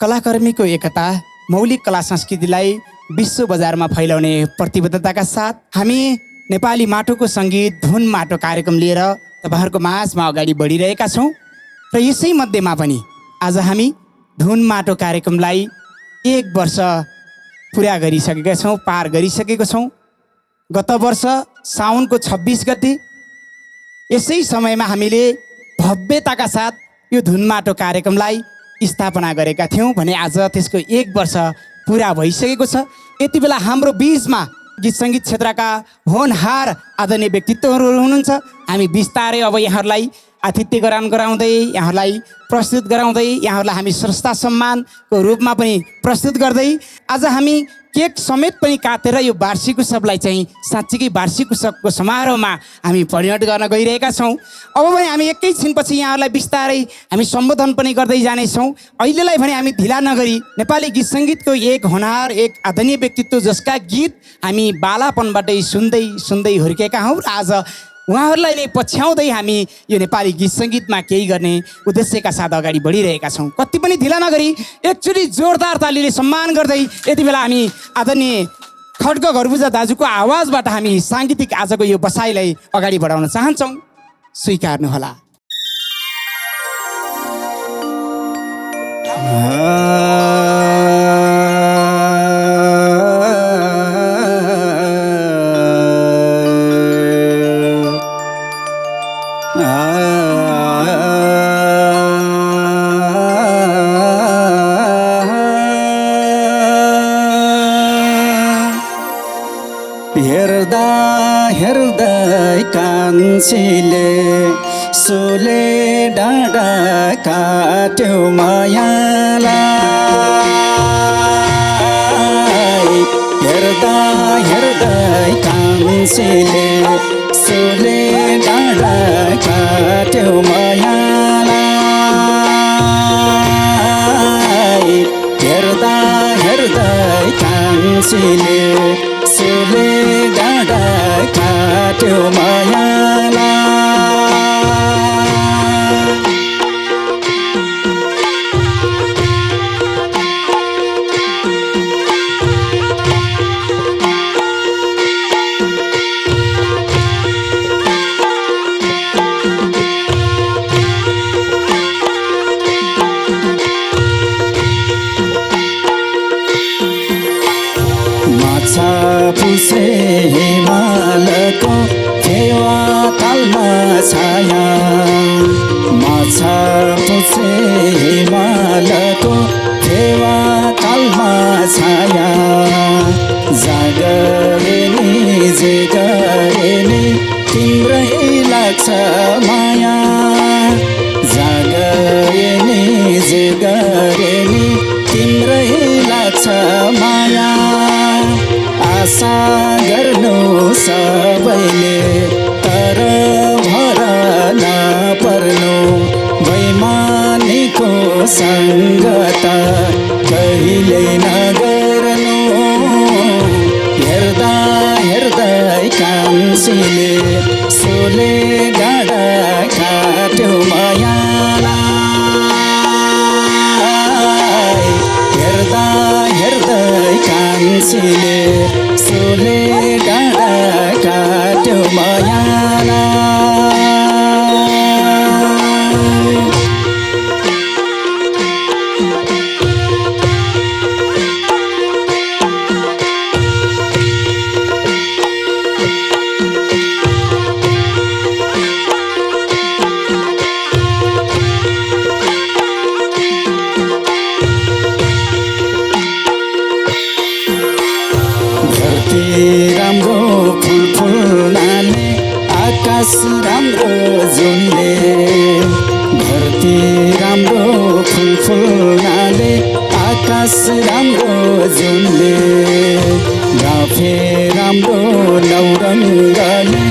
कलाकर्मीको एकता, मौलिक कला संस्कृतिलाई विश्व बजारमा फैलाउने प्रतिबद्धताका साथ हामी नेपाली माटोको सङ्गीत धुन माटो कार्यक्रम लिएर तपाईँहरूको माझमा अगाडि बढिरहेका छौँ। र यसै मध्येमा पनि आज हामी धुन माटो कार्यक्रमलाई 1 वर्ष पुरा गरिसकेका छौँ, पार गरिसकेको छौँ। गत वर्ष साउनको 26 गते यसै समयमा हामीले भव्यताका साथ यो धुन माटो कार्यक्रमलाई स्थापना गरेका थियौँ भने आज त्यसको 1 वर्ष पुरा भइसकेको छ। यति बेला हाम्रो बीचमा गीत सङ्गीत क्षेत्रका होनहार आदरणीय व्यक्तित्वहरू हुनुहुन्छ। हामी बिस्तारै अब यहाँहरूलाई आतिथ्य गराउँदै यहाँहरूलाई प्रस्तुत गराउँदै यहाँहरूलाई हामी श्रद्धा सम्मानको रूपमा पनि प्रस्तुत गर्दै आज हामी केक समेत पनि काटेर यो वार्षिक उत्सवलाई चाहिँ साँच्चीकै वार्षिक उत्सवको समारोहमा हामी परिणत गर्न गइरहेका छौँ। अब पनि हामी एकैछिनपछि यहाँहरूलाई बिस्तारै हामी सम्बोधन पनि गर्दै जानेछौँ। अहिलेलाई भने हामी ढिला नगरी नेपाली गीत सङ्गीतको एक होनहार, एक आदरणीय व्यक्तित्व जसका गीत हामी बालापनबाटै सुन्दै हुर्केका हौँ र आज उहाँहरूलाई नै पछ्याउँदै हामी यो नेपाली गीत सङ्गीतमा केही गर्ने उद्देश्यका साथ अगाडि बढिरहेका छौँ। कति पनि ढिला नगरी एकचोटि जोरदार तालीले सम्मान गर्दै यति बेला हामी आदरणीय खड्ग घरबुजा दाजुको आवाजबाट हामी साङ्गीतिक आजको यो बसाइलाई अगाडि बढाउन चाहन्छौँ। स्वीकार्नुहोला। हेर्दै कान्छीले सोले डाँडा काट्यो मायालाई। हेर्दै कान्छीले सोले डाँडा काट्यो मायालाई। हेर्दै कान्छीले सोले डाँडा काट्यो मायालाई। माछा पुसे हिमालको फेवा तालमा छाया। माछा पुसे हिमालको फेवा तालमा छाया। जागरे नि जे गरे नि तिम्रै लाग्छ माया। जागरे नि जे गरे नि तिम्रै लाग्छ माया। आशा गर्नु सबैले तर भर नपर्नु। बैमानीको सङ्गत कहिल्यै नगर्नु। हेर्दै कान्छीले सोले डाँडा काट्यो मायालाई। हेर्दै कान्छीले सोले डाँडा काट्यो मायालाई। राम्रो फुल फुल्नाले आकाश राम्रो जुनले। धरती राम्रो फुल फुल्नाले आकाश राम्रो जुनले। गाफे राम्रो नौरङ्गले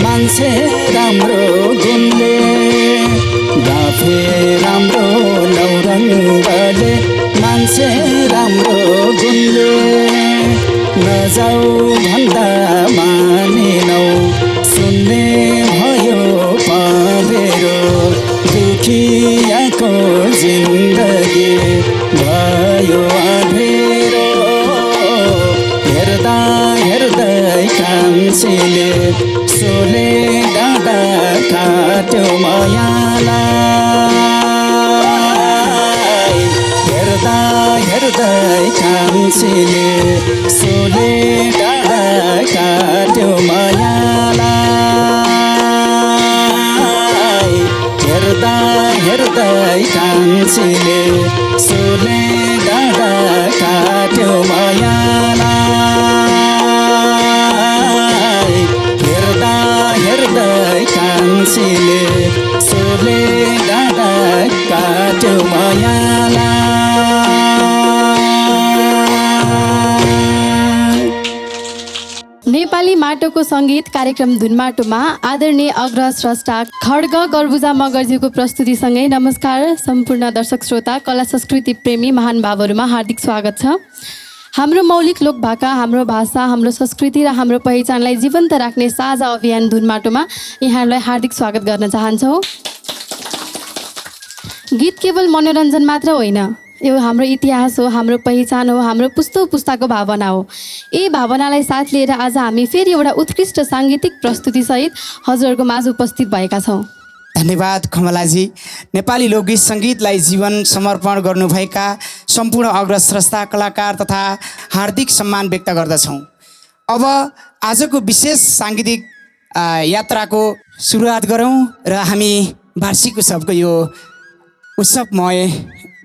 मान्छे राम्रो गुणले। गाफे राम्रो नौरङ्गले मान्छे राम्रो गुणले। नजाऊ भन्दा मानिनौ सुन्ने भयो पँधेरो। दुखियाको जिन्दगी कान्छीले सोले डाँडा काट्यो मायालाई हेर्दा हेर्दै कान्छीले सोले डाँडा काट्यो मायालाई हेर्दा हेर्दै कान्छीले सोले डाँडा काट्यो मायालाई हेर्दा हेर्दै कान्छीले सोले डाँडा काट्यो मायालाई। नेपाली माटोको सङ्गीत कार्यक्रम धुन माटोमा आदरणीय अग्रस्रष्टा खड्ग गर्बुजा मगर्ज्यूको प्रस्तुतिसँगै नमस्कार सम्पूर्ण दर्शक श्रोता कला संस्कृति प्रेमी महानुभावहरूमा हार्दिक स्वागत छ। हाम्रो मौलिक लोक भाका, हाम्रो भाषा, हाम्रो संस्कृति र हाम्रो पहिचानलाई जीवन्त राख्ने साझा अभियान धुन माटोमा यहाँहरूलाई हार्दिक स्वागत गर्न चाहन्छौँ। गीत केवल मनोरञ्जन मात्र होइन, यो हाम्रो इतिहास हो, हाम्रो पहिचान हो, हाम्रो पुस्ताको भावना हो। यही भावनालाई साथ लिएर आज हामी फेरि एउटा उत्कृष्ट साङ्गीतिक प्रस्तुतिसहित हजुरहरूको माझ उपस्थित भएका छौँ। धन्यवाद कमलाजी। नेपाली लोकगीत सङ्गीतलाई जीवन समर्पण गर्नुभएका सम्पूर्ण अग्रस्रष्टा कलाकार तथा हार्दिक सम्मान व्यक्त गर्दछौँ। अब आजको विशेष साङ्गीतिक यात्राको सुरुवात गरौँ र हामी वार्षिक उत्सवको यो उत्सवमय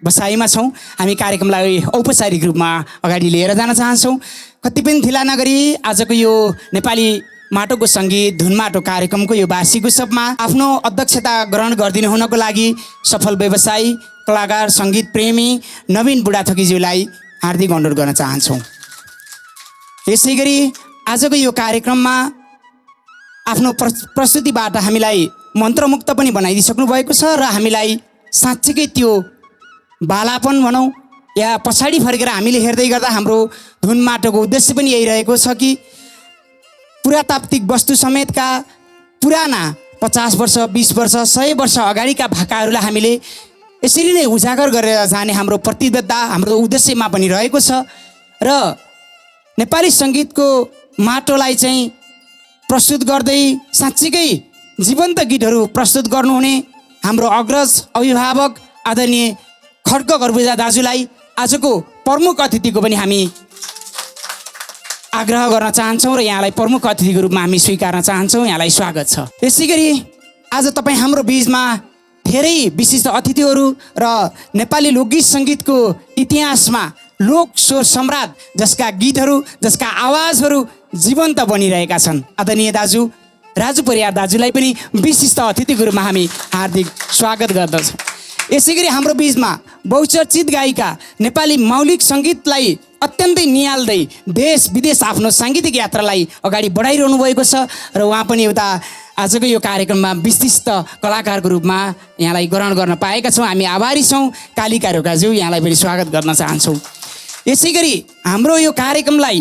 बसाइमा छौँ। हामी कार्यक्रमलाई औपचारिक रूपमा अगाडि लिएर जान चाहन्छौँ। कति पनि ढिला नगरी आजको यो नेपाली माटोको सङ्गीत धुन माटो कार्यक्रमको यो वार्षिक उत्सवमा आफ्नो अध्यक्षता ग्रहण गरिदिनु हुनको लागि सफल व्यवसायी कलाकार सङ्गीत प्रेमी नवीन बुढाथोकीज्यूलाई हार्दिक अनुरोध गर्न चाहन्छौँ। यसै गरी आजको यो कार्यक्रममा आफ्नो प्रस्तुतिबाट हामीलाई मन्त्रमुक्त पनि बनाइदिइसक्नु भएको छ र हामीलाई साँच्चीकै त्यो बालापन भनौँ या पछाडि फर्केर हामीले हेर्दै गर्दा हाम्रो धुन माटोको उद्देश्य पनि यही रहेको छ कि पुरातात्विक वस्तु समेतका पुराना 50 वर्ष 20 वर्ष 100 वर्ष अगाडिका भाकाहरूलाई हामीले यसरी नै उजागर गरेर जाने हाम्रो प्रतिबद्धता हाम्रो उद्देश्यमा पनि रहेको छ र नेपाली सङ्गीतको माटोलाई चाहिँ प्रस्तुत गर्दै साँच्चीकै जीवन्त गीतहरू प्रस्तुत गर्नुहुने हाम्रो अग्रज अभिभावक आदरणीय खड्ग गर्बुजा दाजुलाई आजको प्रमुख अतिथिको पनि हामी आग्रह गर्न चाहन्छौँ र यहाँलाई प्रमुख अतिथिको रूपमा हामी स्वीकार्न चाहन्छौँ। यहाँलाई स्वागत छ। यसै गरी आज तपाईँ हाम्रो बिचमा धेरै विशिष्ट अतिथिहरू र नेपाली लोकगीत सङ्गीतको इतिहासमा लोक स्वर सम्राट जसका गीतहरू जसका आवाजहरू जीवन्त बनिरहेका छन् आदरणीय दाजु राजु परियार दाजुलाई पनि विशिष्ट अतिथिको रूपमा हामी हार्दिक स्वागत गर्दछौँ। यसै गरी हाम्रो बिचमा बहुचर्चित गायिका नेपाली मौलिक सङ्गीतलाई अत्यन्तै निहाल्दै देश विदेश आफ्नो साङ्गीतिक यात्रालाई अगाडि बढाइरहनु भएको छ र उहाँ पनि एउटा आजको यो कार्यक्रममा विशिष्ट कलाकारको रूपमा यहाँलाई ग्रहण गर्न पाएका छौँ। हामी आभारी छौँ। कालिका रोकाज्यू यहाँलाई पनि स्वागत गर्न चाहन्छौँ। यसै गरी हाम्रो यो कार्यक्रमलाई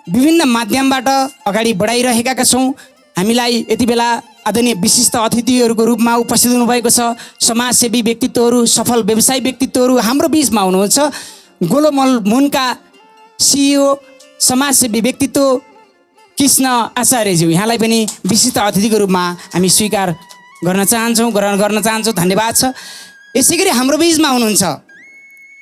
विभिन्न माध्यमबाट अगाडि बढाइरहेका छौँ। हामीलाई यति बेला आदरणीय विशिष्ट अतिथिहरूको रूपमा उपस्थित हुनुभएको छ समाजसेवी व्यक्तित्वहरू सफल व्यवसायी व्यक्तित्वहरू हाम्रो बिचमा हुनुहुन्छ। गोलोमल मुनका सिइओ समाजसेवी व्यक्तित्व कृष्ण आचार्यज्यू यहाँलाई पनि विशिष्ट अतिथिको रूपमा हामी स्वीकार गर्न चाहन्छौँ ग्रहण गर्न चाहन्छौँ। धन्यवाद छ। यसै गरी हाम्रो बिचमा हुनुहुन्छ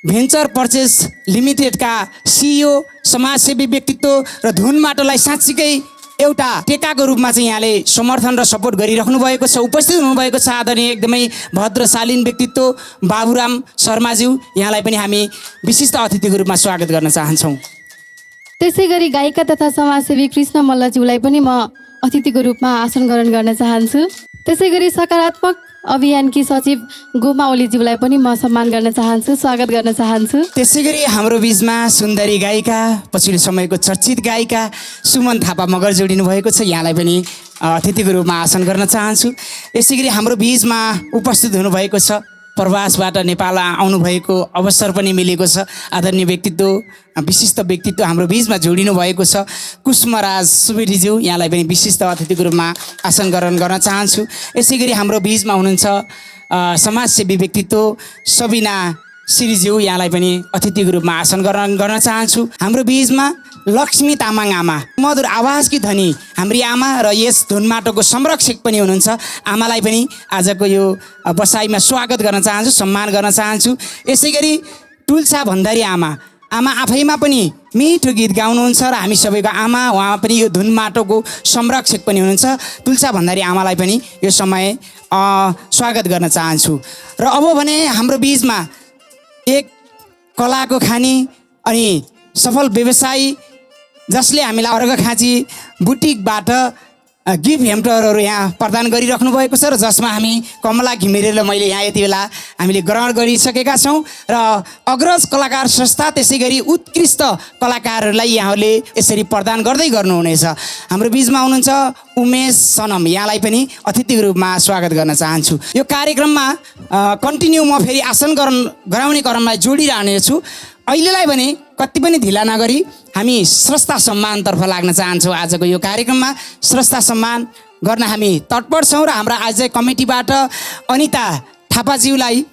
भेन्चर पर्चेस लिमिटेडका सिइओ समाजसेवी व्यक्तित्व र धुन माटोलाई साँच्चीकै एउटा टेकाको रूपमा चाहिँ यहाँले समर्थन र सपोर्ट गरिराख्नु भएको छ। उपस्थित हुनुभएको छ आदरणीय एकदमै भद्रशालीन व्यक्तित्व बाबुराम शर्माज्यू यहाँलाई पनि हामी विशिष्ट अतिथिको रूपमा स्वागत गर्न चाहन्छौँ। त्यसै गरी गायिका तथा समाजसेवी कृष्ण मल्लज्यूलाई पनि म अतिथिको रूपमा आसन ग्रहण गर्न चाहन्छु। त्यसै गरी सकारात्मक अभियानकी सचिव गोमा ओलीज्यूलाई पनि म सम्मान गर्न चाहन्छु स्वागत गर्न चाहन्छु। त्यसै गरी हाम्रो बिचमा सुन्दरी गायिका पछिल्लो समयको चर्चित गायिका सुमन थापा मगर जोडिनु भएको छ यहाँलाई पनि अतिथिको रूपमा आसन गर्न चाहन्छु। यसै गरी हाम्रो बिचमा उपस्थित हुनुभएको छ प्रवासबाट नेपाल आउनुभएको अवसर पनि मिलेको छ आदरणीय व्यक्तित्व विशिष्ट व्यक्तित्व हाम्रो बिचमा जोडिनु भएको छ कुष्मराज सुवेदीज्यू यहाँलाई पनि विशिष्ट अतिथिको रूपमा आसन ग्रहण गर्न चाहन्छु। यसै गरी हाम्रो बिचमा हुनुहुन्छ समाजसेवी व्यक्तित्व सबिना श्रीज्यू यहाँलाई पनि अतिथिको रूपमा आसन गर्न चाहन्छु। हाम्रो बिचमा लक्ष्मी तामाङ आमा, मधुर आवाजकी धनी हाम्री आमा र यस धुनमाटोको संरक्षक पनि हुनुहुन्छ। आमालाई पनि आजको यो बसाइमा स्वागत गर्न चाहन्छु, सम्मान गर्न चाहन्छु। यसै गरी टुल्सा भण्डारी आमा आफैमा पनि मिठो गीत गाउनुहुन्छ र हामी सबैको आमा, उहाँ पनि यो धुनमाटोको संरक्षक पनि हुनुहुन्छ। तुलसा भण्डारी आमालाई पनि यो समय स्वागत गर्न चाहन्छु। र अब भने हाम्रो बिचमा एक कलाको खानी अनि सफल व्यवसायी जसले हामीलाई अर्घखाँची बुटिकबाट गिफ्ट हेम्परहरू यहाँ प्रदान गरिराख्नु भएको छ र जसमा हामी कमला घिमिरेलाई मैले यहाँ यति बेला हामीले ग्रहण गरिसकेका छौँ र अग्रज कलाकार संस्था त्यसै गरी उत्कृष्ट कलाकारहरूलाई यहाँहरूले यसरी प्रदान गर्दै गर्नुहुनेछ। हाम्रो बिचमा हुनुहुन्छ उमेश सनम, यहाँलाई पनि अतिथिको रूपमा स्वागत गर्न चाहन्छु। यो कार्यक्रममा कन्टिन्यू म फेरि आसन गराउने क्रमलाई जोडिरहनेछु। अहिलेलाई भने कति पनि ढिला नगरी हामी स्रष्टा सम्मानतर्फ लाग्न चाहन्छौँ। आजको यो कार्यक्रममा स्रष्टा सम्मान गर्न हामी तत्पर छौँ र हाम्रा आज कमिटीबाट अनिता थापाज्यूलाई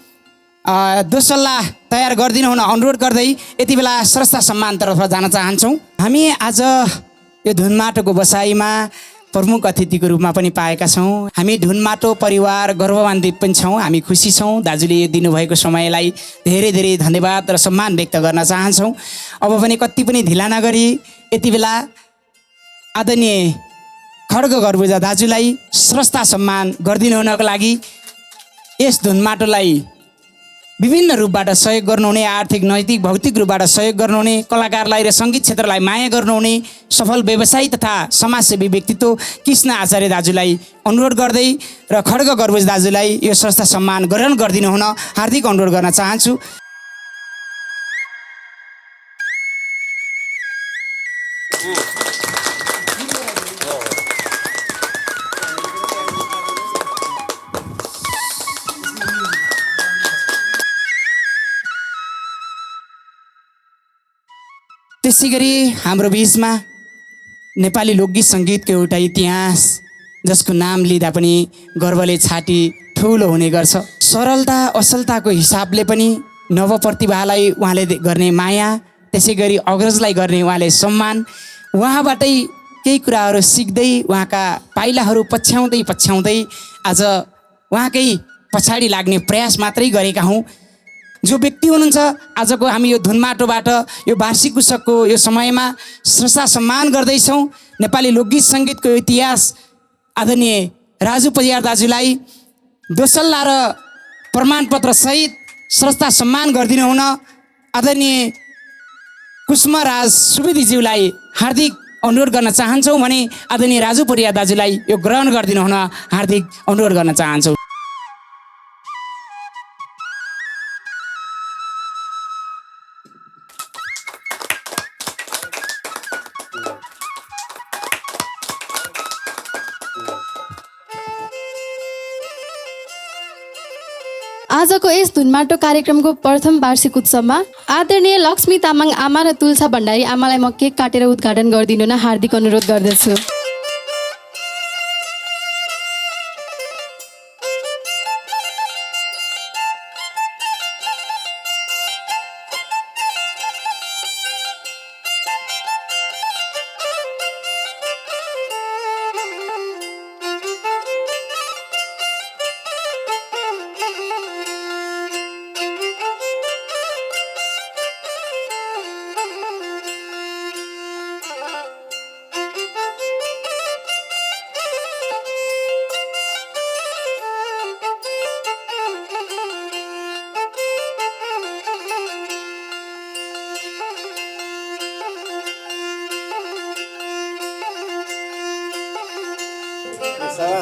दोसल्ला तयार गरिदिनु हुन अनुरोध गर्दै यति बेला स्रष्टा सम्मानतर्फ जान चाहन्छौँ। हामी आज यो धुनमाटोको बसाइमा प्रमुख अतिथिको रूपमा पनि पाएका छौँ। हामी धुनमाटो परिवार गर्वन्वित पनि छौँ, हामी खुसी छौँ। दाजुले दिनुभएको समयलाई धेरै धेरै धन्यवाद र सम्मान व्यक्त गर्न चाहन्छौँ। अब पनि कति पनि ढिला नगरी यति बेला आदरणीय खड्ग गर्बुजा दाजुलाई स्रष्टा सम्मान गरिदिनु हुनको लागि यस धुनमाटोलाई विभिन्न रूपबाट सहयोग गर्नुहुने, आर्थिक नैतिक भौतिक रूपबाट सहयोग गर्नुहुने, कलाकारलाई र सङ्गीत क्षेत्रलाई माया गर्नुहुने सफल व्यवसायी तथा समाजसेवी व्यक्तित्व कृष्ण आचार्य दाजुलाई अनुरोध गर्दै र खड्ग गर्बुज दाजुलाई यो संस्था सम्मान ग्रहण गरिदिनु हुन हार्दिक अनुरोध गर्न चाहन्छु। त्यसै गरी हाम्रो बिचमा नेपाली लोकगीत सङ्गीतको एउटा इतिहास जसको नाम लिँदा पनि गर्वले छाती ठुलो हुने गर्छ। सरलता असलताको हिसाबले पनि नवप्रतिभालाई उहाँले गर्ने माया, त्यसै गरी अग्रजलाई गर्ने उहाँले सम्मान, उहाँबाटै केही कुराहरू सिक्दै उहाँका पाइलाहरू पछ्याउँदै आज उहाँकै पछाडि लाग्ने प्रयास मात्रै गरेका हौँ। जो व्यक्ति हुनुहुन्छ आजको हामी यो धुनमाटोबाट यो वार्षिक उत्सवको यो समयमा स्रष्टा सम्मान गर्दैछौँ। नेपाली लोकगीत सङ्गीतको इतिहास आदरणीय राजु परियार दाजुलाई दोसल्ला र प्रमाणपत्र सहित स्रष्टा सम्मान गरिदिनु हुन आदरणीय कुष्मराज सुवेदीज्यूलाई हार्दिक अनुरोध गर्न चाहन्छौँ भने आदरणीय राजु परियार दाजुलाई यो ग्रहण गरिदिनु हुन हार्दिक अनुरोध गर्न चाहन्छौँ। आजको यस धुनमाटो कार्यक्रमको प्रथम वार्षिक उत्सवमा आदरणीय लक्ष्मी तामाङ आमा र तुलसा भण्डारी आमालाई म केक काटेर उद्घाटन गरिदिनु न हार्दिक अनुरोध गर्दछु।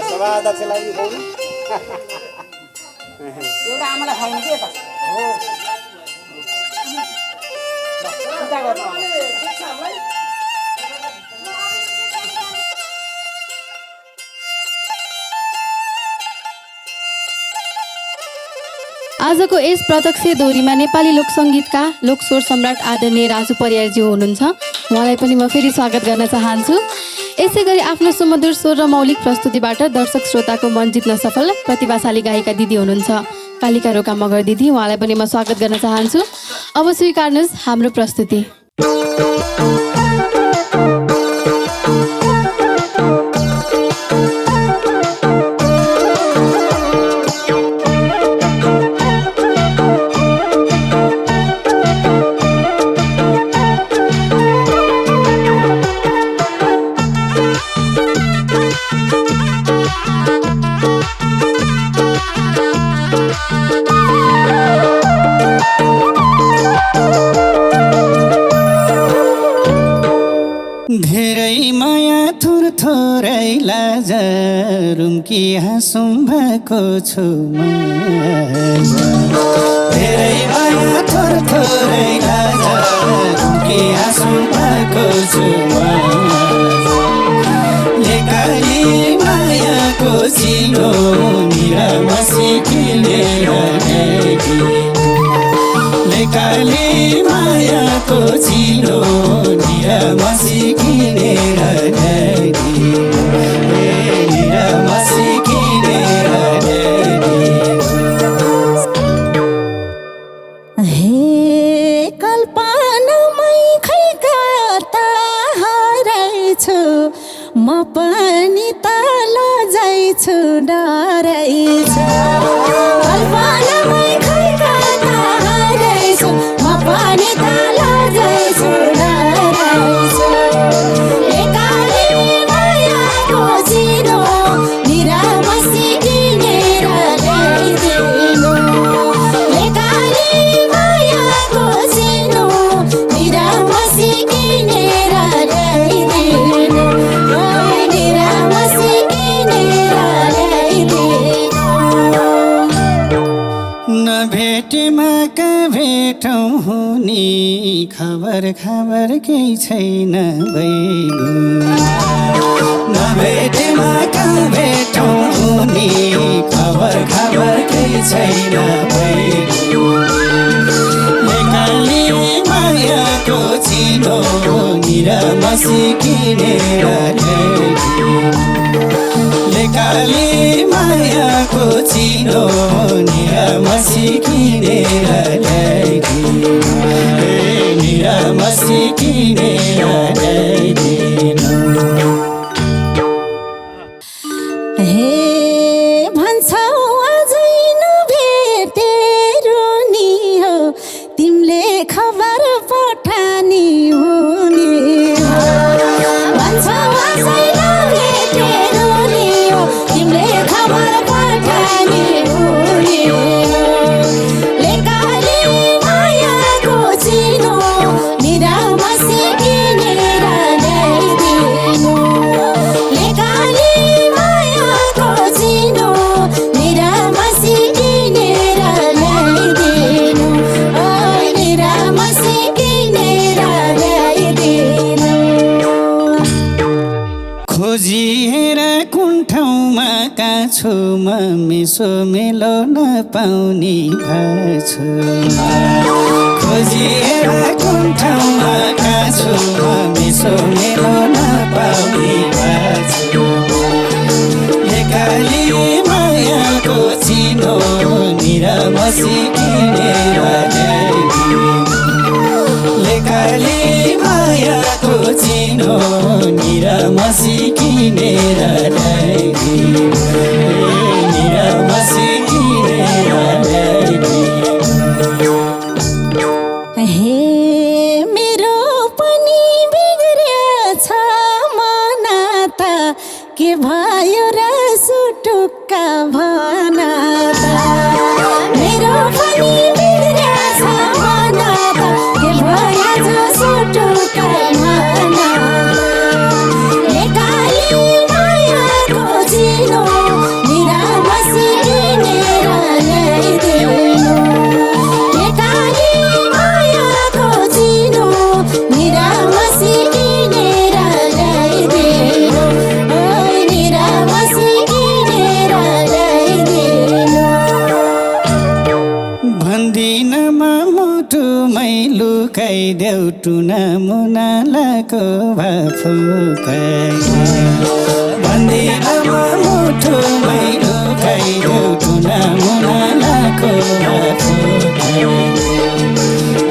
सभाध्यक्षलाई एउटा आमालाई खुवाउनु के त हो आजको यस प्रत्यक्ष दोहोरीमा नेपाली लोकसङ्गीतका लोकस्वर सम्राट आदरणीय राजु परियारज्यू हुनुहुन्छ। उहाँलाई पनि म फेरि स्वागत गर्न चाहन्छु। यसै गरी आफ्नो सुमधुर स्वर र मौलिक प्रस्तुतिबाट दर्शक श्रोताको मन जित्न सफल प्रतिभाशाली गायिका दिदी हुनुहुन्छ कालिका रोका मगर दिदी, उहाँलाई पनि म स्वागत गर्न चाहन्छु। अब स्वीकार्नुहोस् हाम्रो प्रस्तुति। धेरै माया थोरै लाजरुम्की हाँसौँ भएको छु म। धेरै माया थोरै लाजरुम्की हाँसौँ भएको छु म। एकाली मायाको चिनो निरामा सिकिलेर ल्याइदिनु। एकाली मायाको चिनो निरामा सिकिलेर ल्याइदिनु। निरामा सिकिलेर ल्याइदिनु। हे कल्पनामै खै गाता हराइछु, म पनि तल जाइछु डराइछु। कल्पनामै खै गाता हराइछु, म पनि तल जाइछु डराइछु। एकाली मायाको चिनो निरामा सिकिलेर ल्याइदिनु। एकाली मायाको चिनो निरामा सिकिलेर ल्याइदिनु। निरामा सिकिलेर ल्याइदिनु। नभेटेमा का भेटौँ हुने खबर केही छैन बैगु। नभेटेमा का भेटौँ हुने खबर केही छैन बैगु। एकाली मायाको चिनो निरामा सिकिलेर ल्याइदिनु। एकाली मायाको चिनो निरामा सिकिलेर ल्याइदिनु। निरामा सिकिलेर ल्याइदिनु। हे भन्छौ अझै नभेटेर नि हो, तिमीले खबर पठानी हुने हो। भन्छौ अझै नभेटेर नि हो, तिमीले खबर पठानी हुने हो। एकाली मायाको चिनो निरामा सिकिलेर ल्याइदिनु। एकाली मायाको चिनो निरामा सिकिलेर ल्याइदिनु। निरामा सिकिलेर ल्याइदिनु। खोजिएर कुन ठाउँमा कहाँ छु म, मिसो मेलो नपाउने भएको छु। खोजिएर कुन ठाउँमा कहाँ छु म, मिसो मेलो नपाउने भएको छु। एकाली मायाको चिनो निरामा सिकिलेर ल्याइदिनु। एकाली मायाको चिनो निरामा सिकिलेर ल्याइदिनु। निरामा सिकिलेर ल्याइदिनु। हे मेरो पनि बिग्रिएछ मनाता, के भयो र सुटुक्का भनाता। मेरो पनि बिग्रिएछ मनाता, के भयो र सुटुक्का भनाता। एकाली मायाको चिनो निरामा सिकिलेर ल्याइदिनु। एकाली मायाको चिनो निरामा सिकिलेर ल्याइदिनु। निरामा सिकिलेर ल्याइदिनु। भन्दिनमा मुटुमै लुकाइदेऊ टुना मुनालाको भाफुकाइ। भन्दिनमा मुटुमै लुकाइदेऊ टुना मुना मुना लाखो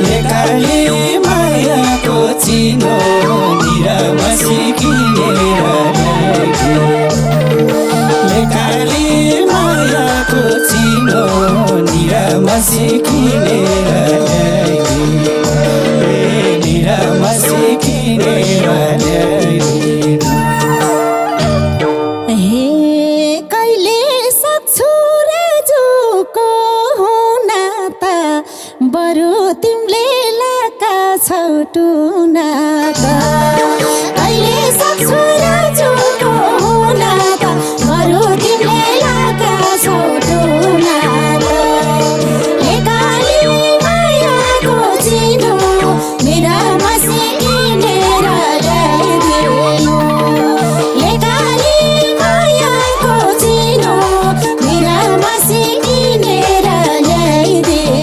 लेकाली मायाको चिनो निरामसी किनेर ल्याए लेकाली मायाको चिनो निरामसी किनेर ल्याए निरामसी किनेर ल्याए बरु तिमीले लाका छौटु नाता कहिले सक्छु राजुको नाता बरु तिमीले लाका छौटु नाता लेकाली मायाको चिनो मेरा मसी किनेर ल्याइदिनु लेकाली मायाको चिनो मेरा मसी किनेर ल्याइदिनु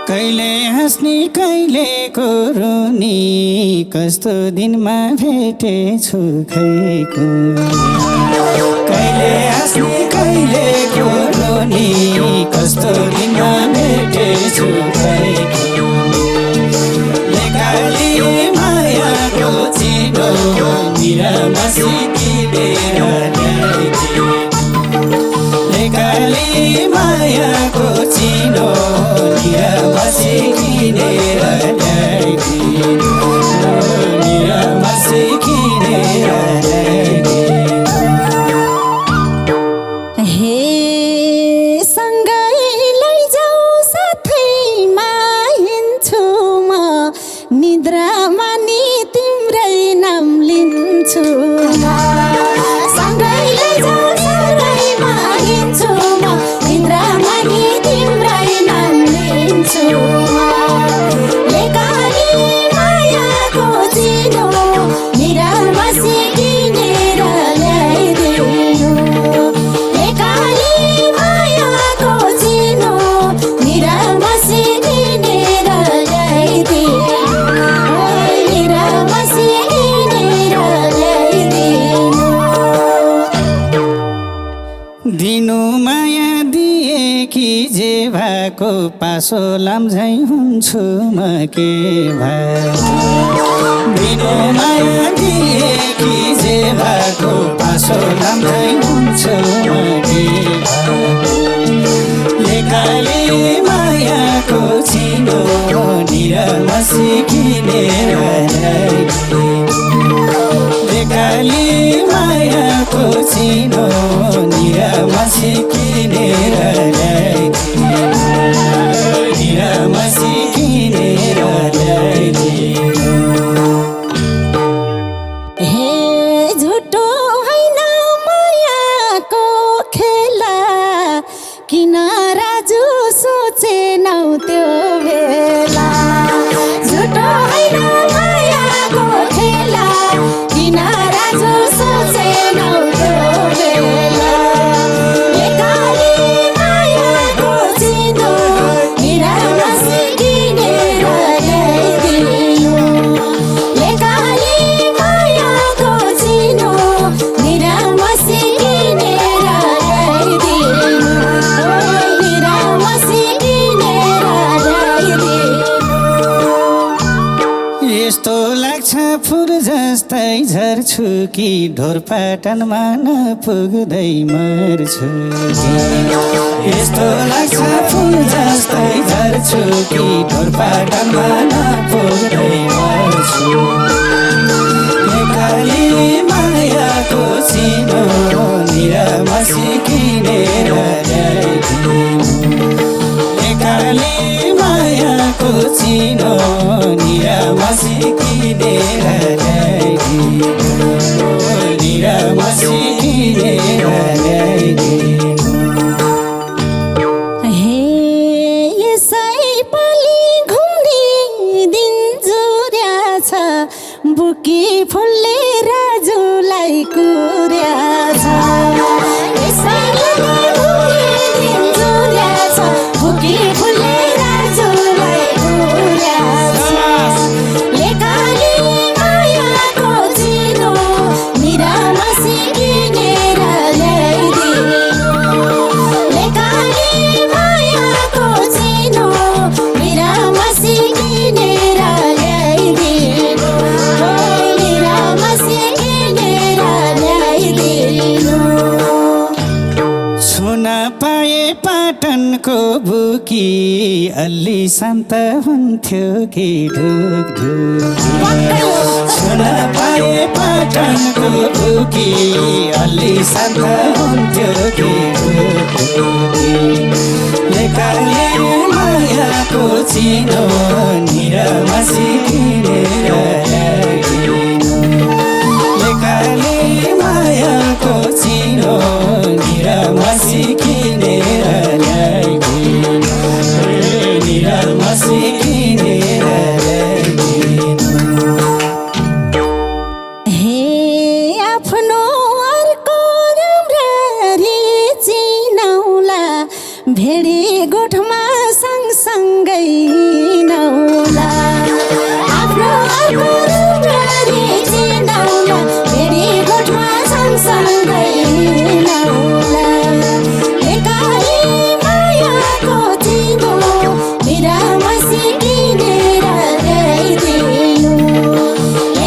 कहिले हाँस्ने कहिले कोरुनी कस्तो दिनमा भेटेछु खैको कहिले हाँस्ने कहिले कोरुनी कस्तो दिनमा भेटेछु खैको लेकाली मायाको चिनो निरामसी किनेर ल्याइदिए लेकाली मायाको चिनो निरामसी किनेर ल्याइदिए निरामसी किनेर ल्याइदिए हे सँगै लैजाऊ साथैमा हिँड्छु म निद्रामा नि तिम्रै नाम लिन्छु सँगै लैजाऊ सँगैमा हिँड्छु म निद्रामा नि तिम्रै नाम लिन्छु लेकाली मायाको चिनो निरामसी किनेर ल्याइदिनु लेकाली मायाको चिनो निरामसी किनेर ल्याइदिनु निरामसी किनेर ल्याइदिनु दिनु माया दिए कि जे भएको पासो लाम्झै हुन्छु म के दिनु माया दिए कि जे भएको पासो लाम्झै हुन्छु म के लेकाली मायाको चिनो निरामसी किनेर ल्याइदिए लेकाली मायाको चिनो निरामसी किनेर ल्याइदिए निरामसी किनेर ल्याइदिए हे झुटो होइन मायाको खेला किन राजु सोचेनौ त्यो बेला झुटो होइन मायाको खेला किन राजु सोचेनौ त्यो बेला लेकाली मायाको चिनो निरामसी किनेर ल्याइदिनु लेकाली मायाको चिनो निरामसी किनेर ल्याइदिनु निरामसी किनेर ल्याइदिनु यस्तो लाग्छ फुल जस्तै झर्छु कि ढोरपाटनमा नपुग्दै मर्छु यस्तो लाग्छ फुल जस्तै झर्छु कि ढोरपाटनमा नपुग्दै मर्छु लेकाली मायाको चिनो निरामसी किनेर ल्याइदिनु लेकाली मायाको चिनो निरामसी किनेर ल्याइदिनु निरामसी किनेर ल्याइदिनु हे यसै पालि घुम्ने दिन जुर्या छ बुकी फुलले राजुलाई कुर्या छ यसै पालि घुम्ने दिन जुर्या छ बुकी फुलले राजुलाई कुर्या छ सुन पाए पाटनको बुकी अलि शान्त हुन्थ्यो कि ढुक ढुक सुन पाए पाटनको बुकी अलि शान्त हुन्थ्यो कि ढुक ढुक लेकाले मायाको चिनो निरमसी किनेर लेकाले मायाको चिनो निरमसी किनेर ल्याइदिनु निरमसी किनेर ल्याइदिनु हे आफ्नो अर्को राम्ररी चिनौला भेडी गोठमा सँगसँगै नौला आफ्नो अर्को राम्ररी चिनौला भेडी गोठमा सँगसँगै नौला एकाली मायाको चिनो निरामसी किनेर ल्याइदिनु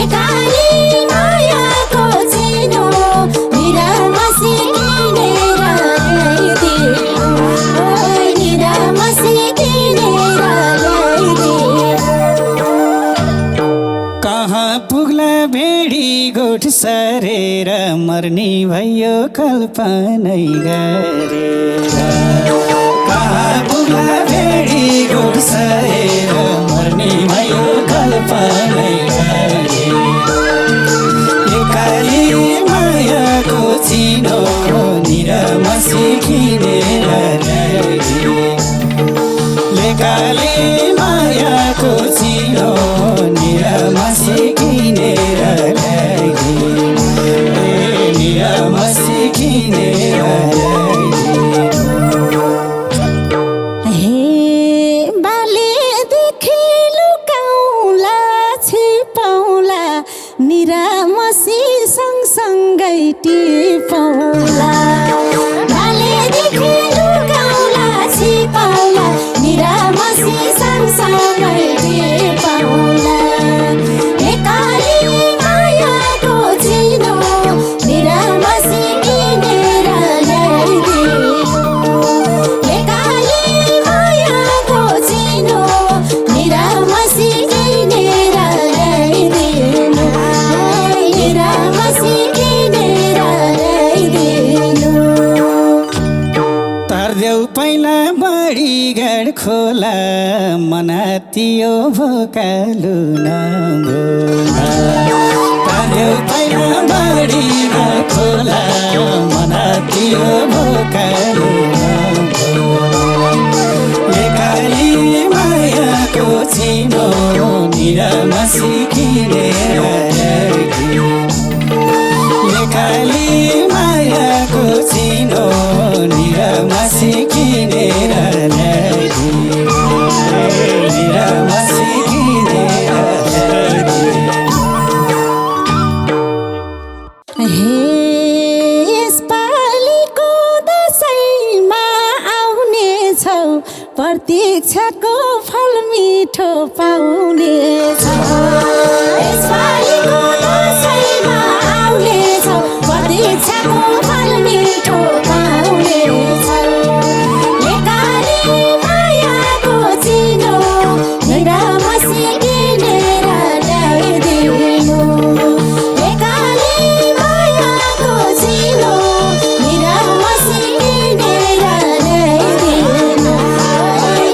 एकाली मायाको चिनो निरामसी किनेर ल्याइदिनु निरामसी किनेर ल्याइदिनु कहाँ पुग्ला भेडी गोठ सरेर मर्नी भयो कल्पनै गरेर कहाँ पुग्ला भेडी गोठ सरेर मर्नी भयो कल्पनै गरेर एकाली मायाको चिनो निरमसी किनेर ल्याइदिनु लेकाले मायाको चिनो निरमसी किनेर ल्याइदिनु निरमसी किनेर ल्याइदिनु हे बालेदेखि लुकाउला छिपाउला निरामसी सँगसँगै टिपौला बालेदेखि लुकाउला छिपाउला निरामसी सँगसँगै टिपौला एकाली मायाको चिनो निरामसी किनेर ल्याइदिनु एकाली मायाको चिनो निरामसी किनेर ल्याइदिनु निरामसी किनेर ल्याइदिनु तार्देऊ पहिला बढी गाड खोला मनातियो भोकालु नभोला तार्देऊ पहिला बढी गाड खोला मनातियो भोकालु नभोला लेकाली मायाको चिनो निरमसी किनेर ल्याइदिनु लेकाली मायाको चिनो निरमसी किनेर ल्याइदिनु निरमसी किनेर ल्याइदिनु हे यसपालिको दसैँमा आउनेछौ प्रतीक्षाको फल मिठो पाउनेछौ यसपालिको दसैँमा आउनेछौ प्रतीक्षाको फल मिठो पाउनेछौ एकाली मायाको चिनो निरामसी किनेर ल्याइदिनु एकाली मायाको चिनो निरामसी किनेर ल्याइदिनु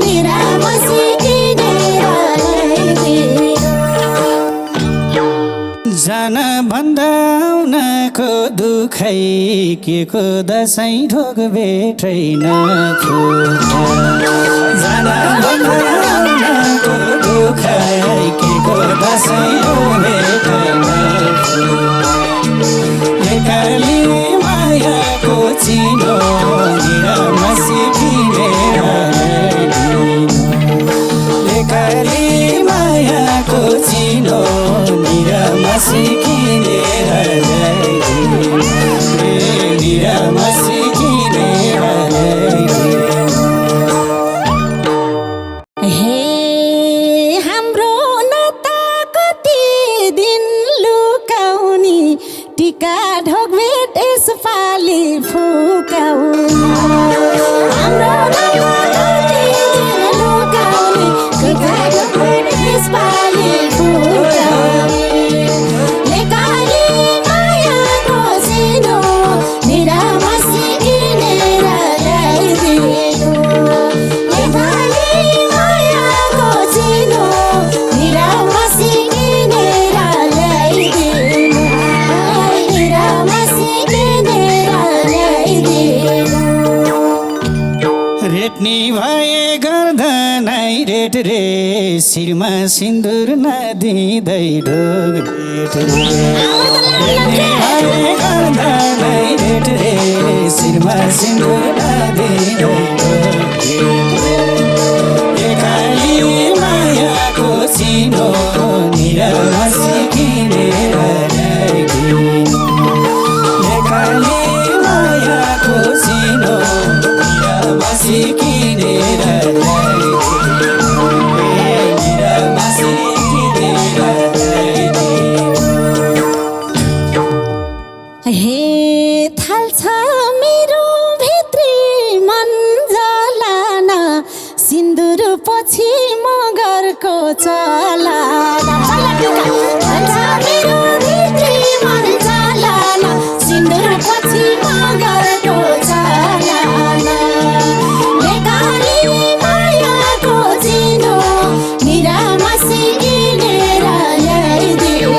निरामसी किनेर ल्याइदिनु जान भन्दा आउनको दुखै के को दसैँ ढोक भेटै नफुटा जान भन्दा आउनको दुखै के को दसैँ ढोक भेटै नफुटा एकाली मायाको चिनो निरमसी किनेर ल्याइदिनु एकाली मायाको चिनो निरमसी किनेर ल्याइदिनु निरमसी किनेर ल्याइदिनु हे हाम्रो नाता कति निभए गर्दनै रेट रे शिरमा सिन्दुर नदिँदै ढोग भेट रे निभए गर्दनै रेट रे शिरमा सिन्दुर नदिँदै ढोग भेट रे एकाली मायाको चिनो निरमसी किनेर ल्याइदिनु एकाली मायाको चिनो निरमसी किनेर ल्याइदिनु निरमसी किनेर ल्याइदिनु हे थाल्छ मेरो भित्री मन जलान सिन्दुर पछि मगरको चलाना थाल्छ मेरो भित्री मन जलान सिन्दुर पछि मगरको चलाना एकाली मायाको चिनो निरामसी किनेर ल्याइदिनु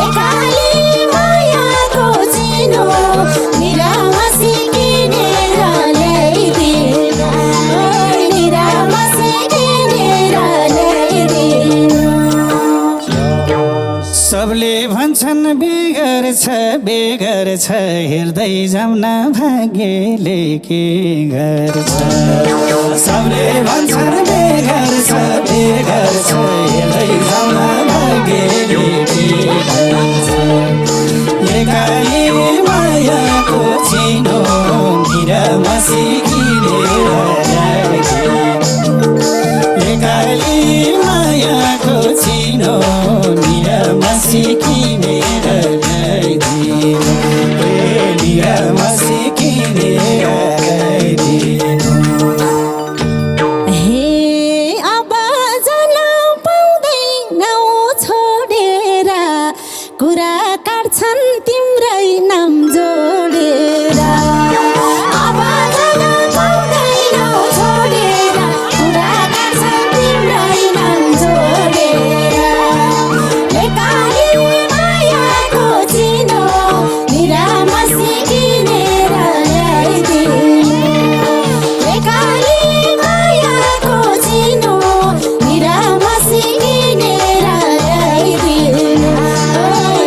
एकाली मायाको चिनो निरामसी किनेर ल्याइदिनु निरामसी किनेर ल्याइदिनु सबले भन्छन् बेगर छ हेर्दै जाउँ न भाग्यले के गर्छ सबले भन्छन् बेगर छ हेर्दै जाउँ न भाग्यले के गर्छ एकाली मायाको चिनो निरमसी किनेर ल्याइदिनु एकाली मायाको चिनो निरमसी किनेर ल्याइदिनु निरमसी किनेर ल्याइदिनु हे अब जान पाउँदैनौ छोडेर कुरा काट्छन् तिम्रै नाम जोडेर अब जान पाउँदैनौ छोडेर कुरा काट्छन् तिम्रै नाम जोडेर एकाली मायाको चिनो निरामसी किनेर ल्याइदिनु एकाली मायाको चिनो निरामसी किनेर ल्याइदिनु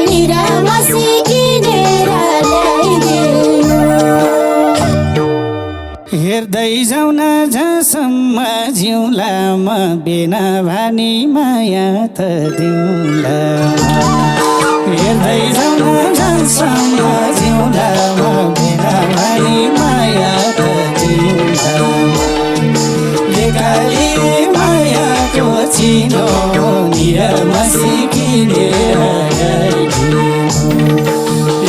निरामसी किनेर ल्याइदिनु हेर्दै जाउँ न जहाँसम्म जिउँला म बिना भानी माया त दिउँला हेर्दै जाउँ न जहाँसम्म जिउँला म बिना भानी माया त दिउँला एकाली मायाको चिनो निरमसी किनेर ल्याइदिनु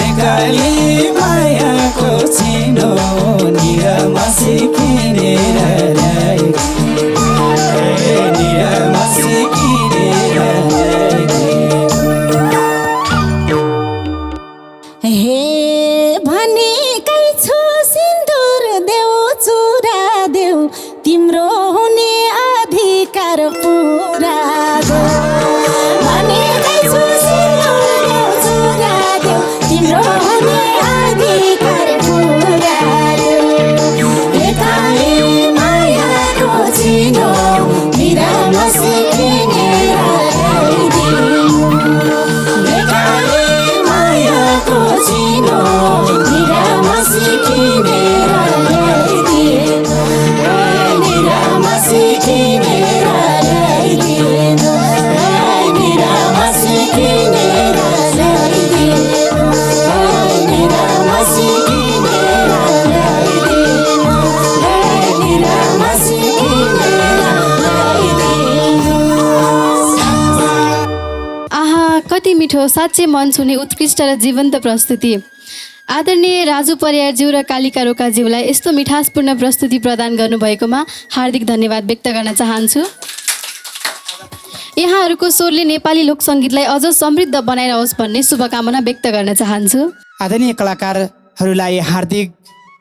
एकाली मायाको चिनो निरमसी किनेर ल्याइदिनु निरमसी किनेर ल्याइदिनु हे भनेकै छु सिन्दुर देऊ चुरा देऊ तिम्रो हुने अधिकार पुरा देऊ भनेकै छु सिन्दुर देऊ चुरा देऊ तिम्रो हुने अधिकार पुरा देऊ एकाली मायाको चिनो निरामसी किनेर ल्याइदिनु एकाली मायाको चिनो निरामसी किनेर ल्याइदिनु निरामसी किनेर ल्याइदिनु निरामसी किनेर ल्याइदिनु निरामसी किनेर ल्याइदिनु निरामसी किनेर ल्याइदिनु आहा कति मिठो साँच्चै मन छुने उत्कृष्ट र जीवन्त प्रस्तुति। आदरणीय राजु परियारज्यू र कालिका रोकाज्यूलाई यस्तो मिठासपूर्ण प्रस्तुति प्रदान गर्नुभएकोमा हार्दिक धन्यवाद व्यक्त गर्न चाहन्छु। यहाँहरूको स्वरले नेपाली लोकसङ्गीतलाई अझ समृद्ध बनाइरहोस् भन्ने शुभकामना व्यक्त गर्न चाहन्छु। आदरणीय कलाकारहरूलाई हार्दिक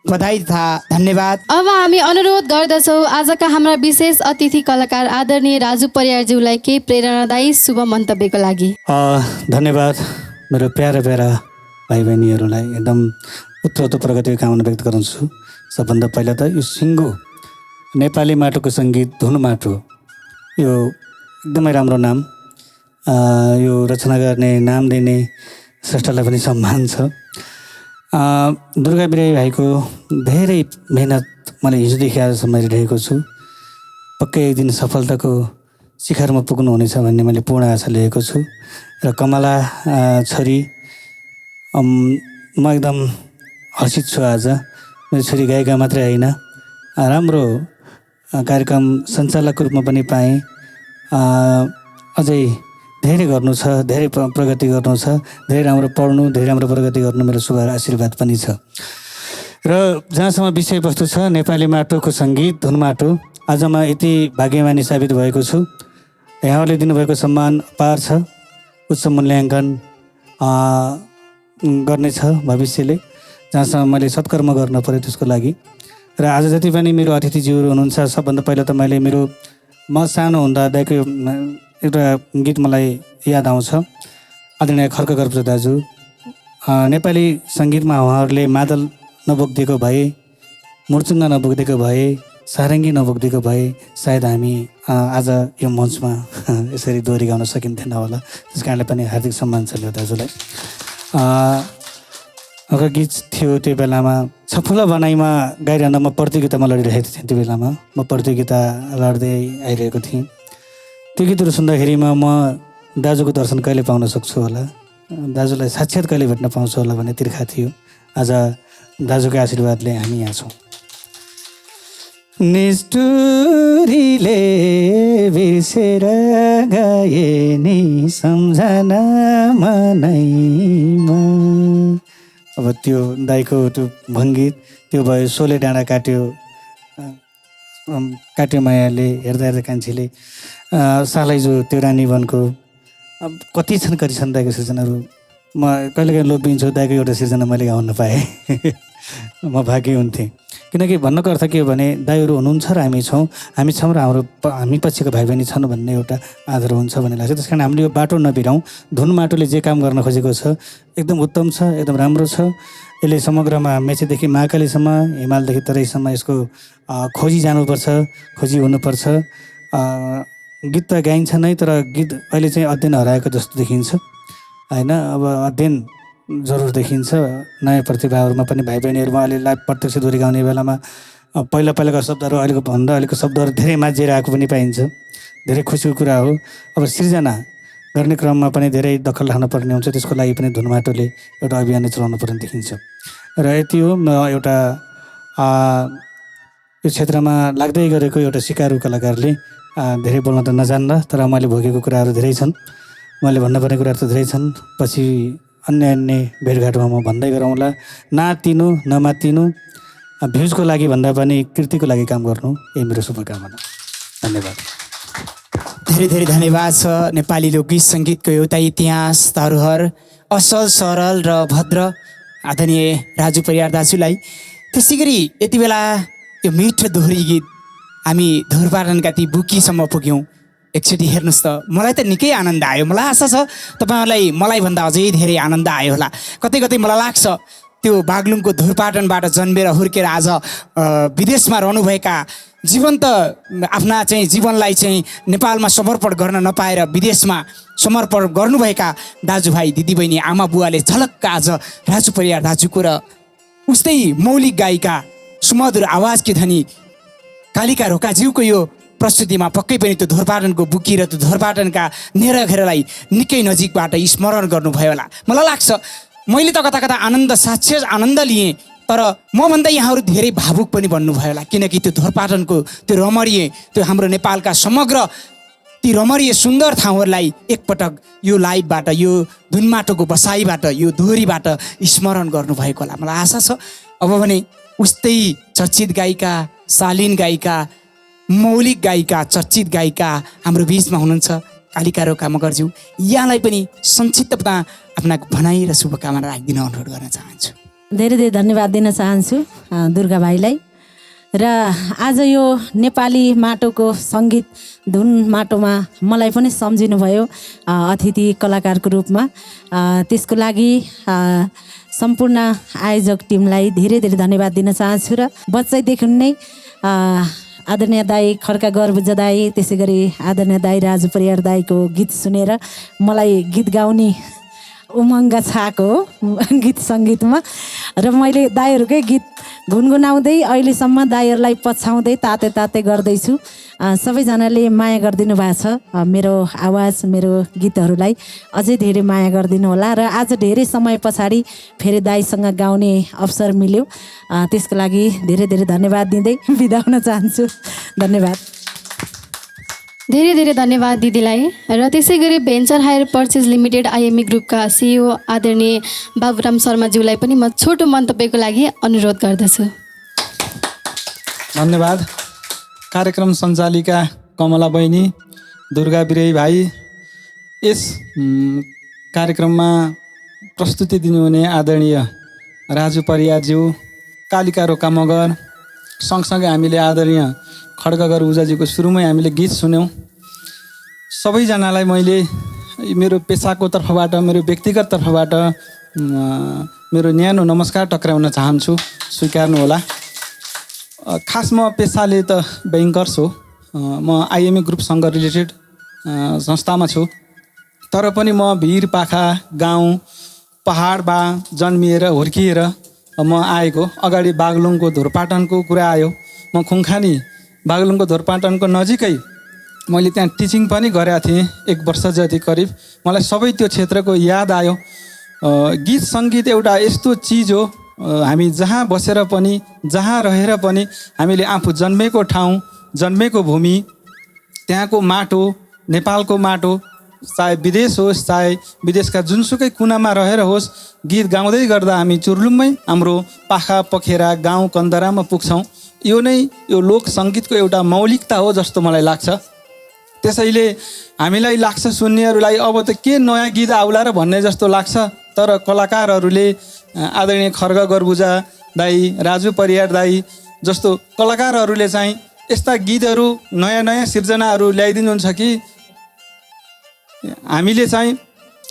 बधाई तथा धन्यवाद। अब हामी अनुरोध गर्दछौँ आजका हाम्रा विशेष अतिथि कलाकार आदरणीय राजु परियारज्यूलाई केही प्रेरणादायी शुभ मन्तव्यको लागि। धन्यवाद मेरो प्यारा भाइ बहिनीहरूलाई एकदम उत्तरोत्तर प्रगतिको कामना व्यक्त गर्छु। सबभन्दा पहिला त यो सिङ्गो नेपाली माटोको सङ्गीत धुन माटो यो एकदमै राम्रो नाम। यो रचना गर्ने नाम दिने स्रष्टालाई पनि सम्मान छ। दुर्गा बिराई भाइको धेरै मेहनत मैले हिजोदेखि आजसम्म हेरिरहेको छु। पक्कै एक दिन सफलताको शिखरमा पुग्नुहुनेछ भन्ने मैले पूर्ण आशा लिएको छु। र कमला छोरी म एकदम हर्षित छु। आज मेरो छोरी गायिका मात्रै होइन, राम्रो कार्यक्रम सञ्चालकको रूपमा पनि पाएँ। अझै धेरै गर्नु छ, धेरै प्रगति गर्नु छ, धेरै राम्रो पढ्नु, धेरै राम्रो प्रगति गर्नु मेरो शुभ आशीर्वाद पनि छ। र जहाँसम्म विषयवस्तु छ नेपाली माटोको सङ्गीत धुन माटो, आज म यति भाग्यमानी साबित भएको छु। यहाँहरूले दिनुभएको सम्मान अपार छ। उच्च मूल्याङ्कन गर्नेछ भविष्यले, जहाँसम्म मैले सत्कर्म गर्न पऱ्यो त्यसको लागि। र आज जति पनि मेरो अतिथिज्यूहरू हुनुहुन्छ, सबभन्दा पहिला त मैले म सानो हुँदा दाइको एउटा गीत मलाई याद आउँछ। आदरणीय खड्ग गर्पुजा दाजु, नेपाली सङ्गीतमा उहाँहरूले मादल नबोकिदिएको भए, मुर्चुङ्गा नबोकिदिएको भए, सारङ्गी नबोकिदिएको भए सायद हामी आज यो मञ्चमा यसरी दोहोरी गाउन सकिन्थेन होला। त्यस कारणले पनि हार्दिक सम्मान छ यो दाजुलाई। एउटा गीत थियो त्यो बेलामा, छफुला बनाइमा गाइरहँदा म प्रतियोगितामा लडिरहेको थिएँ। त्यो बेलामा म प्रतियोगिता लड्दै आइरहेको थिएँ। त्यो गीतहरू सुन्दाखेरिमा म दाजुको दर्शन कहिले पाउन सक्छु होला, दाजुलाई साक्षात् कहिले भेट्न पाउँछु होला भन्ने तिर्खा थियो। आज दाजुको आशीर्वादले हामी यहाँ छौँ। निष्ठुरीले बिर्सेर गए नि सम्झना मनैमा। अब त्यो दाइको त्यो भङ्गीत त्यो भयो, सोले डाँडा काट्यो मायाले, हेर्दा हेर्दा कान्छीले, सालैजो त्यो रानी वनको, अब कति छन् दाइको सिर्जनाहरू। म कहिलेकाहीँ लोभिन्छु, दाइको एउटा सिर्जना मैले गाउन पाएँ म भाग्य हुन्थेँ। किनकि भन्नुको अर्थ के हो भने दाइहरू हुनुहुन्छ र हामी छौँ र हामी पछिको भाइ बहिनी छन् भन्ने एउटा आदर हुन्छ भन्ने लाग्छ। त्यस कारण हामीले यो बाटो नबिराउँ। धुन माटोले जे काम गर्न खोजेको छ एकदम उत्तम छ, एकदम राम्रो छ। यसले समग्रमा मेचीदेखि महाकालीसम्म, हिमालदेखि तराईसम्म यसको खोजी जानुपर्छ, खोजी हुनुपर्छ। गीत त गाइन्छ नै, तर गीत अहिले चाहिँ अध्ययन हराएको जस्तो देखिन्छ होइन। अब अध्ययन जरुर देखिन्छ। नयाँ प्रतिभाहरूमा पनि भाइ बहिनीहरूमा अहिले लाइभ प्रत्यक्ष दोहोरी गाउने बेलामा पहिलाको शब्दहरू अहिलेको शब्दहरू धेरै माझिएर आएको पनि पाइन्छ। धेरै खुसीको कुरा हो। अब सृजना गर्ने क्रममा पनि धेरै दखल राख्नुपर्ने हुन्छ। त्यसको लागि पनि धुन माटोले एउटा अभियान चलाउनु पर्ने देखिन्छ। र यति हो, म एउटा यो क्षेत्रमा लाग्दै गरेको एउटा सिकारु कलाकारले धेरै बोल्न त नजान्दा, तर मैले भोगेको कुराहरू धेरै छन्, मैले भन्नुपर्ने कुराहरू त धेरै छन्। पछि अन्य भेटघाटमा म भन्दै गरौँला। नातिनु नमातिनु, भ्युजको लागि भन्दा पनि कृतिको लागि काम गर्नु, यही मेरो शुभकामना। धन्यवाद। धेरै धेरै धन्यवाद छ। नेपाली लोकगीत सङ्गीतको एउटा इतिहास, धरोहर, असल, सरल र भद्र आदरणीय राजु परियार दाजुलाई। त्यसै गरी यति बेला यो मिठो दोहोरी गीत हामी धुरपाटनका ती बुकीसम्म पुग्यौँ। एकचोटि हेर्नुहोस् त, मलाई त निकै आनन्द आयो। मलाई आशा छ तपाईँहरूलाई मलाई भन्दा अझै धेरै आनन्द आयो होला। कतै कतै मलाई लाग्छ त्यो बागलुङको धुरपाटनबाट जन्मेर हुर्केर आज विदेशमा रहनुभएका, जीवन्त आफ्ना चाहिँ जीवनलाई चाहिँ नेपालमा समर्पण गर्न नपाएर विदेशमा समर्पण गर्नुभएका दाजुभाइ दिदीबहिनी आमा बुवाले झलक्क आज राजु परियार दाजुको र उस्तै मौलिक गायिका सुमधुर आवाजकी धनी कालिका रोकाज्यूको यो प्रस्तुतिमा पक्कै पनि त्यो धुरपाटनको बुकी र त्यो धुरपाटनका नेराघेरालाई निकै नजिकबाट स्मरण गर्नुभयो होला। मलाई लाग्छ मैले त कता कता साक्षात् आनन्द लिएँ, तर मभन्दा यहाँहरू धेरै भावुक पनि बन्नुभयो होला। किनकि त्यो धुरपाटनको त्यो रमणीय, त्यो हाम्रो नेपालका समग्र ती रमणीय सुन्दर ठाउँहरूलाई एकपटक यो लाइभबाट, यो धुनमाटोको बसाइबाट, यो दोहोरीबाट स्मरण गर्नुभएको होला। मलाई आशा छ अब भने उस्तै चर्चित गायिका, शालीन गायिका, मौलिक गायिका, चर्चित गायिका हाम्रो बिचमा हुनुहुन्छ कालिका रोका मगरज्यू। यहाँलाई पनि संक्षिप्तमा आफ्ना भनाइ र शुभकामना राखिदिन अनुरोध गर्न चाहन्छु। धेरै धेरै धन्यवाद दिन चाहन्छु दुर्गा भाइलाई। र आज यो नेपाली माटोको सङ्गीत धुन माटोमा मलाई पनि सम्झिनुभयो अतिथि कलाकारको रूपमा। त्यसको लागि सम्पूर्ण आयोजक टिमलाई धेरै धेरै धन्यवाद दिन चाहन्छु। र बच्चैदेखि नै आदरणीय दाई खड्का गर्बुजा दाई, त्यसै गरी आदरणीय दाई राजु परियार दाईको गीत सुनेर मलाई गीत गाउने उमङ्ग छाएको हो गीत सङ्गीतमा। र मैले दाईहरूकै गीत गुनगुनाउँदै अहिलेसम्म दाईहरूलाई पछ्याउँदै ताते ताते गर्दैछु। सबैजनाले माया गरिदिनु भएको छ मेरो आवाज, मेरो गीतहरूलाई अझै धेरै माया गरिदिनु होला। र आज धेरै समय पछाडि फेरि दाईसँग गाउने अवसर मिल्यो, त्यसको लागि धेरै धेरै धन्यवाद दिँदै बिदा हुन चाहन्छु। धन्यवाद। धेरै धेरै धन्यवाद दिदीलाई। र त्यसै गरी venture hire purchase limited IME ग्रुपका सिइओ आदरणीय बाबुराम शर्माज्यूलाई पनि म छोटो मन्तव्यको लागि अनुरोध गर्दछु। धन्यवाद। कार्यक्रम सञ्चालिका कमला बहिनी, दुर्गा बिरेही भाइ, यस कार्यक्रममा प्रस्तुति दिनुहुने आदरणीय राजु परियारज्यू, कालिका रोका मगर, सँगसँगै हामीले आदरणीय खड्का गर्बुजाजीको सुरुमै हामीले गीत सुन्यौँ। सबैजनालाई मैले मेरो पेसाको तर्फबाट, मेरो व्यक्तिगत तर्फबाट मेरो न्यानो नमस्कार टक्राउन चाहन्छु, स्वीकार्नुहोला। खास म पेसाले त ब्याङ्कर्स हो, म आइएमई ग्रुपसँग रिलेटेड संस्थामा छु, तर पनि म भिर पाखा गाउँ पहाडमा जन्मिएर हुर्किएर म आएको। अगाडि बागलुङको धुरपाटनको कुरा आयो, म खुङखानी बागलुङको धुरपाटनको नजिकै मैले त्यहाँ टिचिङ पनि गरेको थिएँ 1 वर्ष जति करिब। मलाई सबै त्यो क्षेत्रको याद आयो। गीत सङ्गीत एउटा यस्तो चिज हो, हामी जहाँ बसेर पनि जहाँ रहेर पनि हामीले आफू जन्मेको ठाउँ, जन्मेको भूमि, त्यहाँको माटो, नेपालको माटो, चाहे विदेश होस् चाहे विदेशका जुनसुकै कुनामा रहेर होस्, गीत गाउँदै गर्दा हामी चुर्लुम्मै हाम्रो पाखा पखेरा गाउँ कन्दरामा पुग्छौँ। यो नै यो लोक सङ्गीतको एउटा मौलिकता हो जस्तो मलाई लाग्छ। त्यसैले हामीलाई लाग्छ सुन्नेहरूलाई अब त के नयाँ गीत आउला र भन्ने जस्तो लाग्छ, तर कलाकारहरूले आदरणीय खड्का गर्बुजा दाई, राजु परियार दाई जस्तो कलाकारहरूले चाहिँ यस्ता गीतहरू नयाँ नयाँ सिर्जनाहरू ल्याइदिनुहुन्छ कि हामीले चाहिँ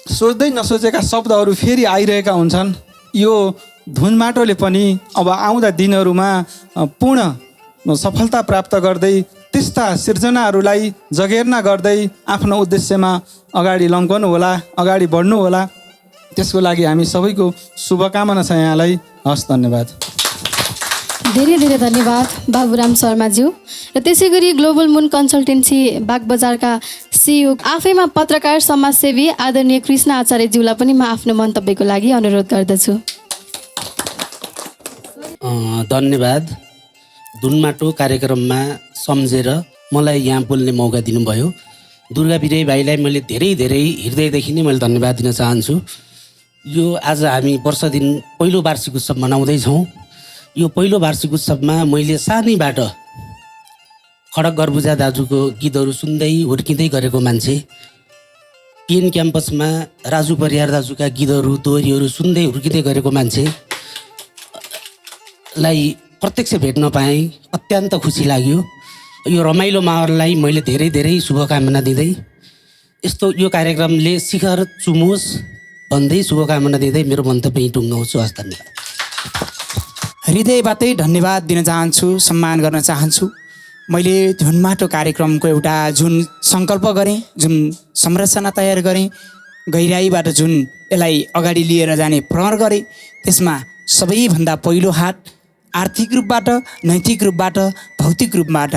सोच्दै नसोचेका शब्दहरू फेरि आइरहेका हुन्छन्। यो धुन माटोले पनि अब आउँदा दिनहरूमा पूर्ण सफलता प्राप्त गर्दै त्यस्ता सिर्जनाहरूलाई जगेर्ना गर्दै आफ्नो उद्देश्यमा अगाडि लम्कनु होला, अगाडि बढ्नु होला। त्यसको लागि हामी सबैको शुभकामना छ यहाँलाई। हस्, धन्यवाद। धेरै धेरै धन्यवाद बाबुराम शर्माज्यू। र त्यसै गरी ग्लोबल मुन कन्सल्टेन्सी बागबजारका सिइओ आफैमा पत्रकार समाजसेवी आदरणीय कृष्ण आचार्यज्यूलाई पनि म आफ्नो मन्तव्यको लागि अनुरोध गर्दछु। धन्यवाद। धुनमाटो कार्यक्रममा सम्झेर मलाई यहाँ बोल्ने मौका दिनुभयो। दुर्गा बिरेही भाइलाई मैले धेरै धेरै हृदयदेखि नै मैले धन्यवाद दिन चाहन्छु। यो आज हामी वर्ष दिन पहिलो वार्षिक उत्सव मनाउँदैछौँ। यो पहिलो वार्षिक उत्सवमा मैले सानैबाट खड्का गर्बुजा दाजुको गीतहरू सुन्दै हुर्किँदै गरेको मान्छे, पिएन क्याम्पसमा राजु परियार दाजुका गीतहरू दोहोरीहरू सुन्दै हुर्किँदै गरेको मान्छेलाई प्रत्यक्ष भेट्न पाएँ, अत्यन्त खुसी लाग्यो। यो रमाइलो माहौललाई मैले धेरै धेरै शुभकामना दिँदै यस्तो यो कार्यक्रमले शिखर चुमोस् भन्दै शुभकामना दिँदै मेरो मन्तव्य टुङ्गाउँछु। हस्, धन्यवाद। हृदयबाटै धन्यवाद दिन चाहन्छु, सम्मान गर्न चाहन्छु। मैले धुनमाटो कार्यक्रमको एउटा जुन सङ्कल्प गरेँ, जुन संरचना तयार गरेँ, गहिराईबाट जुन यसलाई अगाडि लिएर जाने प्रण गरेँ, त्यसमा सबैभन्दा पहिलो हात आर्थिक रूपबाट, नैतिक रूपबाट, भौतिक रूपबाट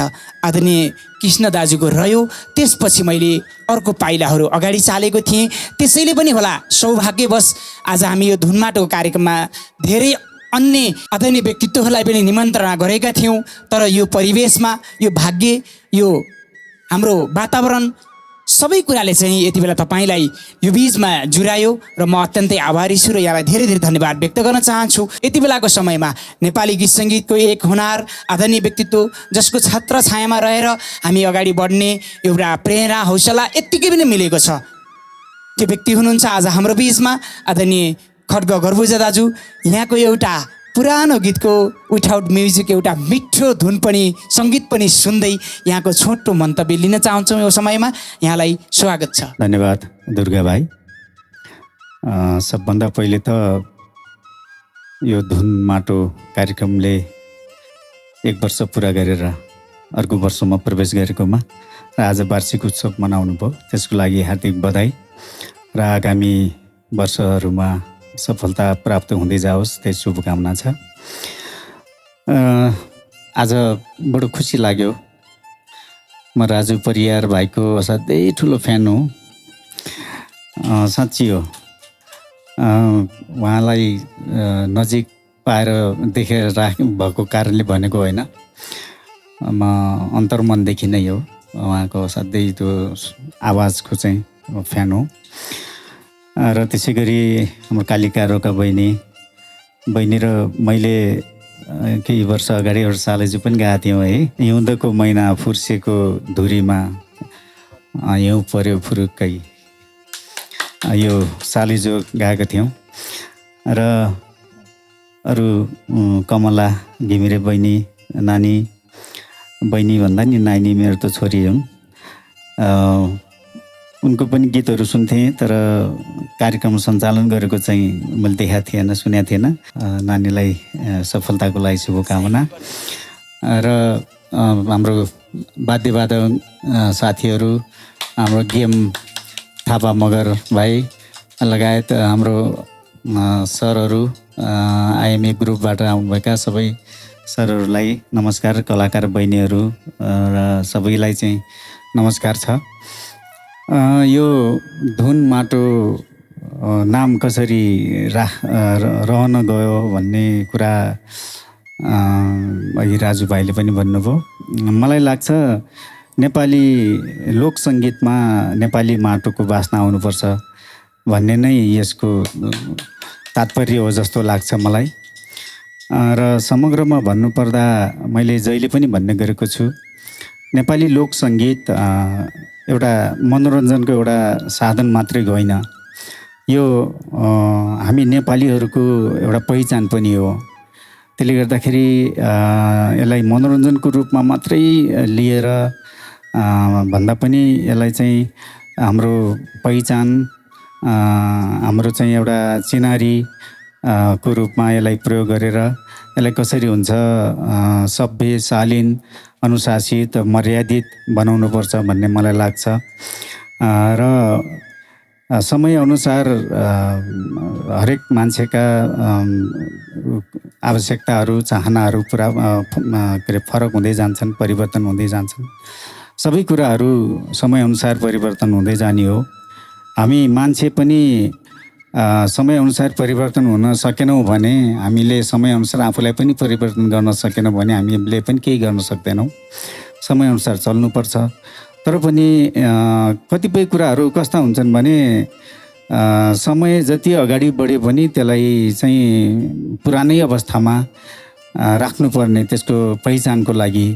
आदरणीय कृष्ण दाजुको रह्यो। त्यसपछि मैले अर्को पाइलाहरू अगाडि चालेको थिएँ। त्यसैले पनि होला सौभाग्यवश आज हामी यो धुनमाटोको कार्यक्रममा धेरै अन्य आदरणीय व्यक्तित्वहरूलाई पनि निमन्त्रणा गरेका थियौँ, तर यो परिवेशमा यो भाग्य, यो हाम्रो वातावरण सबै कुराले चाहिँ यति बेला तपाईँलाई यो बिचमा जुरायो र म अत्यन्तै आभारी छु र यहाँलाई धेरै धेरै धन्यवाद व्यक्त गर्न चाहन्छु। यति बेलाको समयमा नेपाली गीत सङ्गीतको एक हुनार, आदरणीय व्यक्तित्व जसको छत्र छायामा रहेर हामी अगाडि बढ्ने एउटा प्रेरणा, हौसला यत्तिकै पनि मिलेको छ, त्यो व्यक्ति हुनुहुन्छ आज हाम्रो बिचमा आदरणीय खड्का गर्बुजा दाजु। यहाँको एउटा पुरानो गीतको विथआउट म्युजिक एउटा मिठो धुन पनि सङ्गीत पनि सुन्दै यहाँको छोटो मन्तव्य लिन चाहन्छौँ। यो समयमा यहाँलाई स्वागत छ। धन्यवाद दुर्गा भाइ। सबभन्दा पहिले त यो धुन माटो कार्यक्रमले 1 वर्ष पुरा गरेर अर्को वर्षमा प्रवेश गरेकोमा र आज वार्षिक उत्सव मनाउनु भयो त्यसको लागि हार्दिक बधाई र आगामी वर्षहरूमा सफलता प्राप्त हुँदै जाओस् त्यही शुभकामना छ। आज बडो खुसी लाग्यो। म राजु परियार भाइको असाध्यै ठुलो फ्यान हो, साँच्ची हो। उहाँलाई नजिक पाएर देखेर भएको कारणले भनेको होइन, म अन्तर्मनदेखि नै हो उहाँको असाध्यै त्यो आवाजको चाहिँ फ्यान हो। र त्यसै गरी हाम्रो कालिका रोका बहिनी र मैले केही वर्ष अगाडि एउटा सालेजु पनि गएको थियौँ है। हिउँदको महिना फुर्सेको धुरीमा हिउँ पर्यो फुरुक्कै, यो सालेजु गएको थियौँ। र अरू कमला घिमिरे बहिनी, नानी बहिनी भन्दा नि नानी मेरो त छोरी हुन्, उनको पनि गीतहरू सुन्थेँ। तर कार्यक्रम सञ्चालन गरेको चाहिँ मैले देखाएको थिएन, सुनेको थिएन। नानीलाई सफलताको लागि शुभकामना। र हाम्रो वाद्यवादक साथीहरू, हाम्रो गेम थापा मगर भाइ लगायत हाम्रो सरहरू, आइएमए ग्रुपबाट आउनुभएका सबै सरहरूलाई नमस्कार। कलाकार बहिनीहरू र सबैलाई चाहिँ नमस्कार छ। यो धुन माटो नाम कसरी रहन गयो भन्ने कुरा अघि राजु भाइले पनि भन्नुभयो। मलाई लाग्छ नेपाली लोकसङ्गीतमा नेपाली माटोको बासना आउनुपर्छ भन्ने नै यसको तात्पर्य हो जस्तो लाग्छ मलाई। र समग्रमा भन्नुपर्दा मैले जहिले पनि भन्ने गरेको छु, नेपाली लोकसङ्गीत एउटा मनोरञ्जनको एउटा साधन मात्रै होइन, यो हामी नेपालीहरूको एउटा पहिचान पनि हो। त्यसले गर्दाखेरि यसलाई मनोरञ्जनको रूपमा मात्रै लिएर भन्दा पनि यसलाई चाहिँ हाम्रो पहिचान, हाम्रो चाहिँ एउटा चिनारी को रूपमा यसलाई प्रयोग गरेर यसलाई कसरी हुन्छ सभ्य, शालीन, अनुशासित, मर्यादित बनाउनुपर्छ भन्ने मलाई लाग्छ। र समयअनुसार हरेक मान्छेका आवश्यकताहरू, चाहनाहरू पुरा के अरे फरक हुँदै जान्छन्, परिवर्तन हुँदै जान्छन्। सबै कुराहरू समयअनुसार परिवर्तन हुँदै जाने हो। हामी मान्छे पनि समयअनुसार परिवर्तन हुन सकेनौँ भने, हामीले समयअनुसार आफूलाई पनि परिवर्तन गर्न सकेनौँ भने हामीले पनि केही गर्न सक्दैनौँ। समयअनुसार चल्नुपर्छ। तर पनि कतिपय कुराहरू कस्ता हुन्छन् भने समय जति अगाडि बढ्यो पनि त्यसलाई चाहिँ पुरानै अवस्थामा राख्नुपर्ने, त्यसको पहिचानको लागि,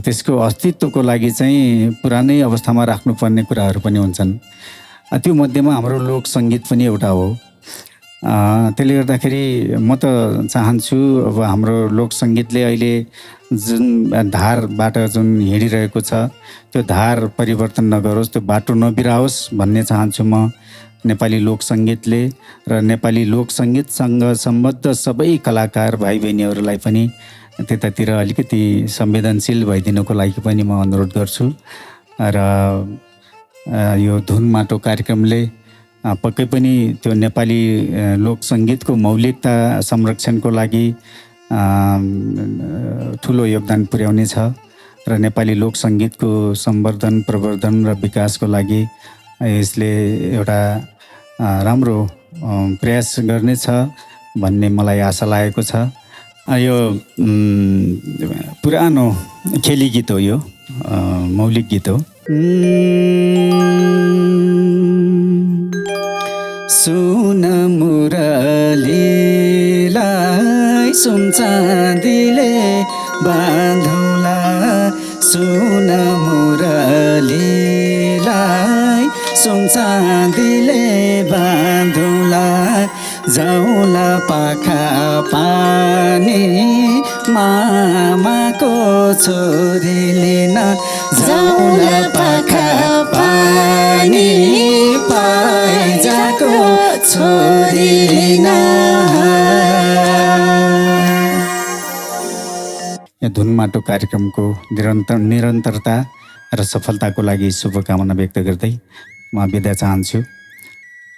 त्यसको अस्तित्वको लागि चाहिँ पुरानै अवस्थामा राख्नुपर्ने कुराहरू पनि हुन्छन्। त्यो मध्येमा हाम्रो लोकसङ्गीत पनि एउटा हो। त्यसले गर्दाखेरि म त चाहन्छु अब हाम्रो लोकसङ्गीतले अहिले जुन धारबाट जुन हिँडिरहेको छ त्यो धार परिवर्तन नगरोस्, त्यो बाटो नबिराओस् भन्ने चाहन्छु म नेपाली लोकसङ्गीतले। र नेपाली लोकसङ्गीतसँग सम्बद्ध सबै कलाकार भाइ बहिनीहरूलाई पनि त्यतातिर अलिकति संवेदनशील भइदिनुको लागि पनि म अनुरोध गर्छु। र यो धुन माटो कार्यक्रमले पक्कै पनि त्यो नेपाली लोकसङ्गीतको मौलिकता संरक्षणको लागि ठुलो योगदान पुर्याउनेछ र नेपाली लोकसङ्गीतको संवर्धन, प्रवर्धन र विकासको लागि यसले एउटा राम्रो प्रयास गर्नेछ भन्ने मलाई आशा लागेको छ। यो पुरानो खेली गीत हो, यो मौलिक गीत हो। सुन मुरलीलाई सुन चाँदीले बाँधौला, सुन मुरलीलाई सुन चाँदीले बाँधौला, जाउँला पाखा पानी मामाको छोरी लिन, जाउँला पाखा पानी पाइजाको छोरी लिन। यो धुन माटो कार्यक्रमको निरन्तरता र सफलताको लागि शुभकामना व्यक्त गर्दै म बिदा चाहन्छु।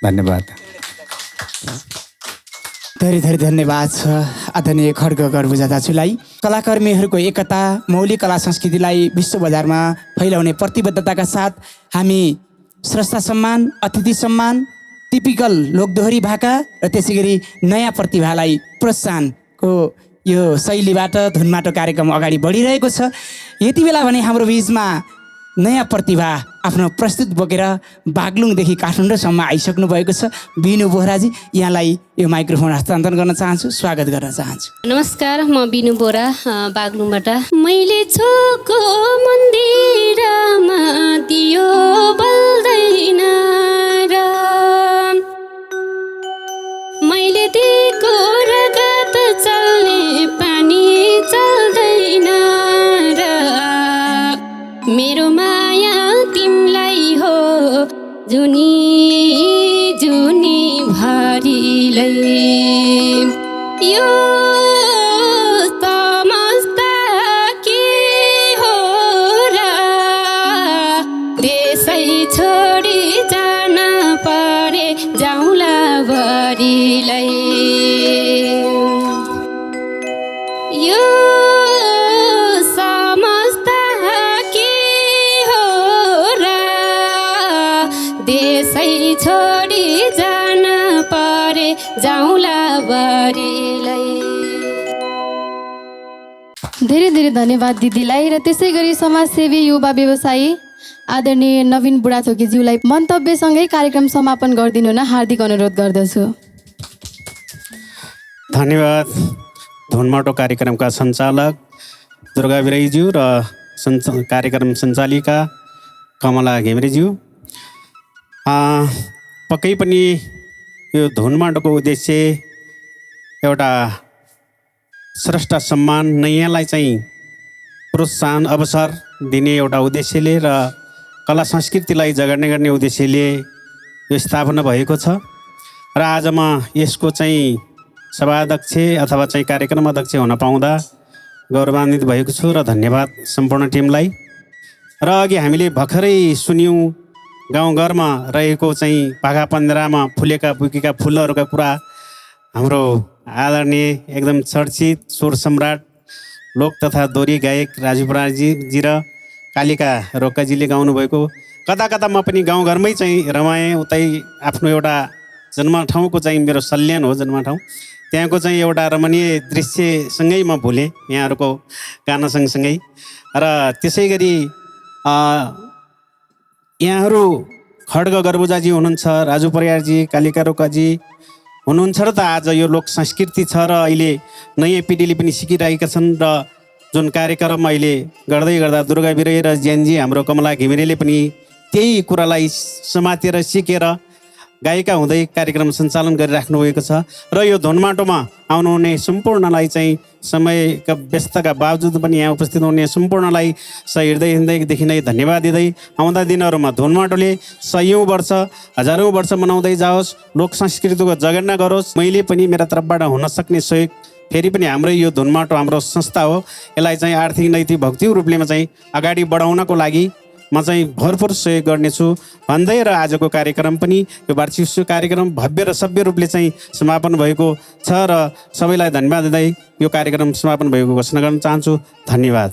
धन्यवाद। धेरै धेरै धन्यवाद छ आदरणीय खड्ग गर्बुजा दाजुलाई। कलाकर्मीहरूको एकता, मौलिक कला संस्कृतिलाई विश्व बजारमा फैलाउने प्रतिबद्धताका साथ हामी स्रष्टा सम्मान, अतिथि सम्मान, टिपिकल लोकदोहोरी भाका र त्यसै गरी नयाँ प्रतिभालाई प्रोत्साहनको यो शैलीबाट धुनमाटो कार्यक्रम अगाडि बढिरहेको छ। यति बेला भने हाम्रो बिचमा नयाँ प्रतिभा आफ्नो प्रस्तुत बोकेर बागलुङदेखि काठमाडौँसम्म आइसक्नु भएको छ। बिनु बोहराजी, यहाँलाई यो माइक्रोफोन हस्तान्तरण गर्न चाहन्छु, स्वागत गर्न चाहन्छु। नमस्कार, म बिनु बोरा बागलुङबाट। मैले छोको मन्दिरमा दियो बल्दैन र मैले दिएको रगत चल्ने पानी चल्दैन र मेरो माया तिमीलाई हो जुनी जुनी भरिलै यो समस्ता के हो र देशै छोडी जान परे जाउँला भरिलै यो समस्ता के हो र देशै छोडी जान परे जाउँला भरिलै। धेरै धेरै धन्यवाद दिदीलाई। र त्यसै गरी समाजसेवी युवा व्यवसायी आदरणीय नवीन बुढाथोकीज्यूलाई मन्तव्यसँगै कार्यक्रम समापन गरिदिनु हुन हार्दिक अनुरोध गर्दछु। धन्यवाद। धुनमाटो कार्यक्रमका सञ्चालक दुर्गा बिराईज्यू र कार्यक्रम सञ्चालिका कमला घिमिरेज्यू। पक्कै पनि यो धुनमाटोको उद्देश्य एउटा स्रष्टा सम्मान, नयाँलाई चाहिँ प्रोत्साहन अवसर दिने एउटा उद्देश्यले र कला संस्कृतिलाई जगाड्ने गर्ने उद्देश्यले यो स्थापना भएको छ। र आज म यसको चाहिँ सभाध्यक्ष अथवा चाहिँ कार्यक्रम अध्यक्ष हुन पाउँदा गौरवान्वित भएको छु र धन्यवाद सम्पूर्ण टिमलाई। र अघि हामीले भर्खरै सुन्यौँ गाउँघरमा रहेको चाहिँ पाखा पन्ध्रामा फुलेका पुगेका फुलहरूका कुरा हाम्रो आदरणीय एकदम चर्चित स्वर सम्राट लोक तथा दोहोरी गायक राजु बराजी र कालिका रोकाजीले गाउनुभएको कता कता म पनि गाउँघरमै चाहिँ रमाएँ। उतै आफ्नो एउटा जन्मठाउँको चाहिँ मेरो सल्यान हो जन्मठाउँ, त्यहाँको चाहिँ एउटा रमणीय दृश्यसँगै म भुलेँ यहाँहरूको गाना सँगसँगै। र त्यसै गरी यहाँहरू खड्ग गर्बुजाजी हुनुहुन्छ, राजु परियारजी, कालिका रोकाजी हुनुहुन्छ र त आज यो लोक संस्कृति छ र अहिले नयाँ पिँढीले पनि सिकिरहेका छन्। र जुन कार्यक्रम अहिले गर्दै गर्दा दुर्गा बिराई र ज्यानजी हाम्रो कमला घिमिरेले पनि त्यही कुरालाई समातेर सिकेर गायिका हुँदै कार्यक्रम सञ्चालन गरिराख्नु भएको छ। र यो धुनमाटोमा आउनुहुने सम्पूर्णलाई चाहिँ समयका व्यस्तका बावजुद पनि यहाँ उपस्थित हुने सम्पूर्णलाई हृदयदेखि नै धन्यवाद दिँदै आउँदा दिनहरूमा धुनमाटोले सयौँ वर्ष हजारौँ वर्ष मनाउँदै जाओस्, लोक संस्कृतिको जगेर्ना गरोस्। मैले पनि मेरा तर्फबाट हुन सक्ने सहयोग फेरि पनि हाम्रै यो धुनमाटो हाम्रो संस्था हो, यसलाई चाहिँ आर्थिक नैतिक भौतिक रूपले चाहिँ अगाडि बढाउनको लागि म चाहिँ भरपूर सहयोग गर्नेछु भन्दै र आजको कार्यक्रम पनि यो वार्षिक उत्सव कार्यक्रम भव्य र सभ्य रूपले चाहिँ समापन भएको छ र सबैलाई धन्यवाद दिँदै यो कार्यक्रम समापन भएको घोषणा गर्न चाहन्छु। धन्यवाद।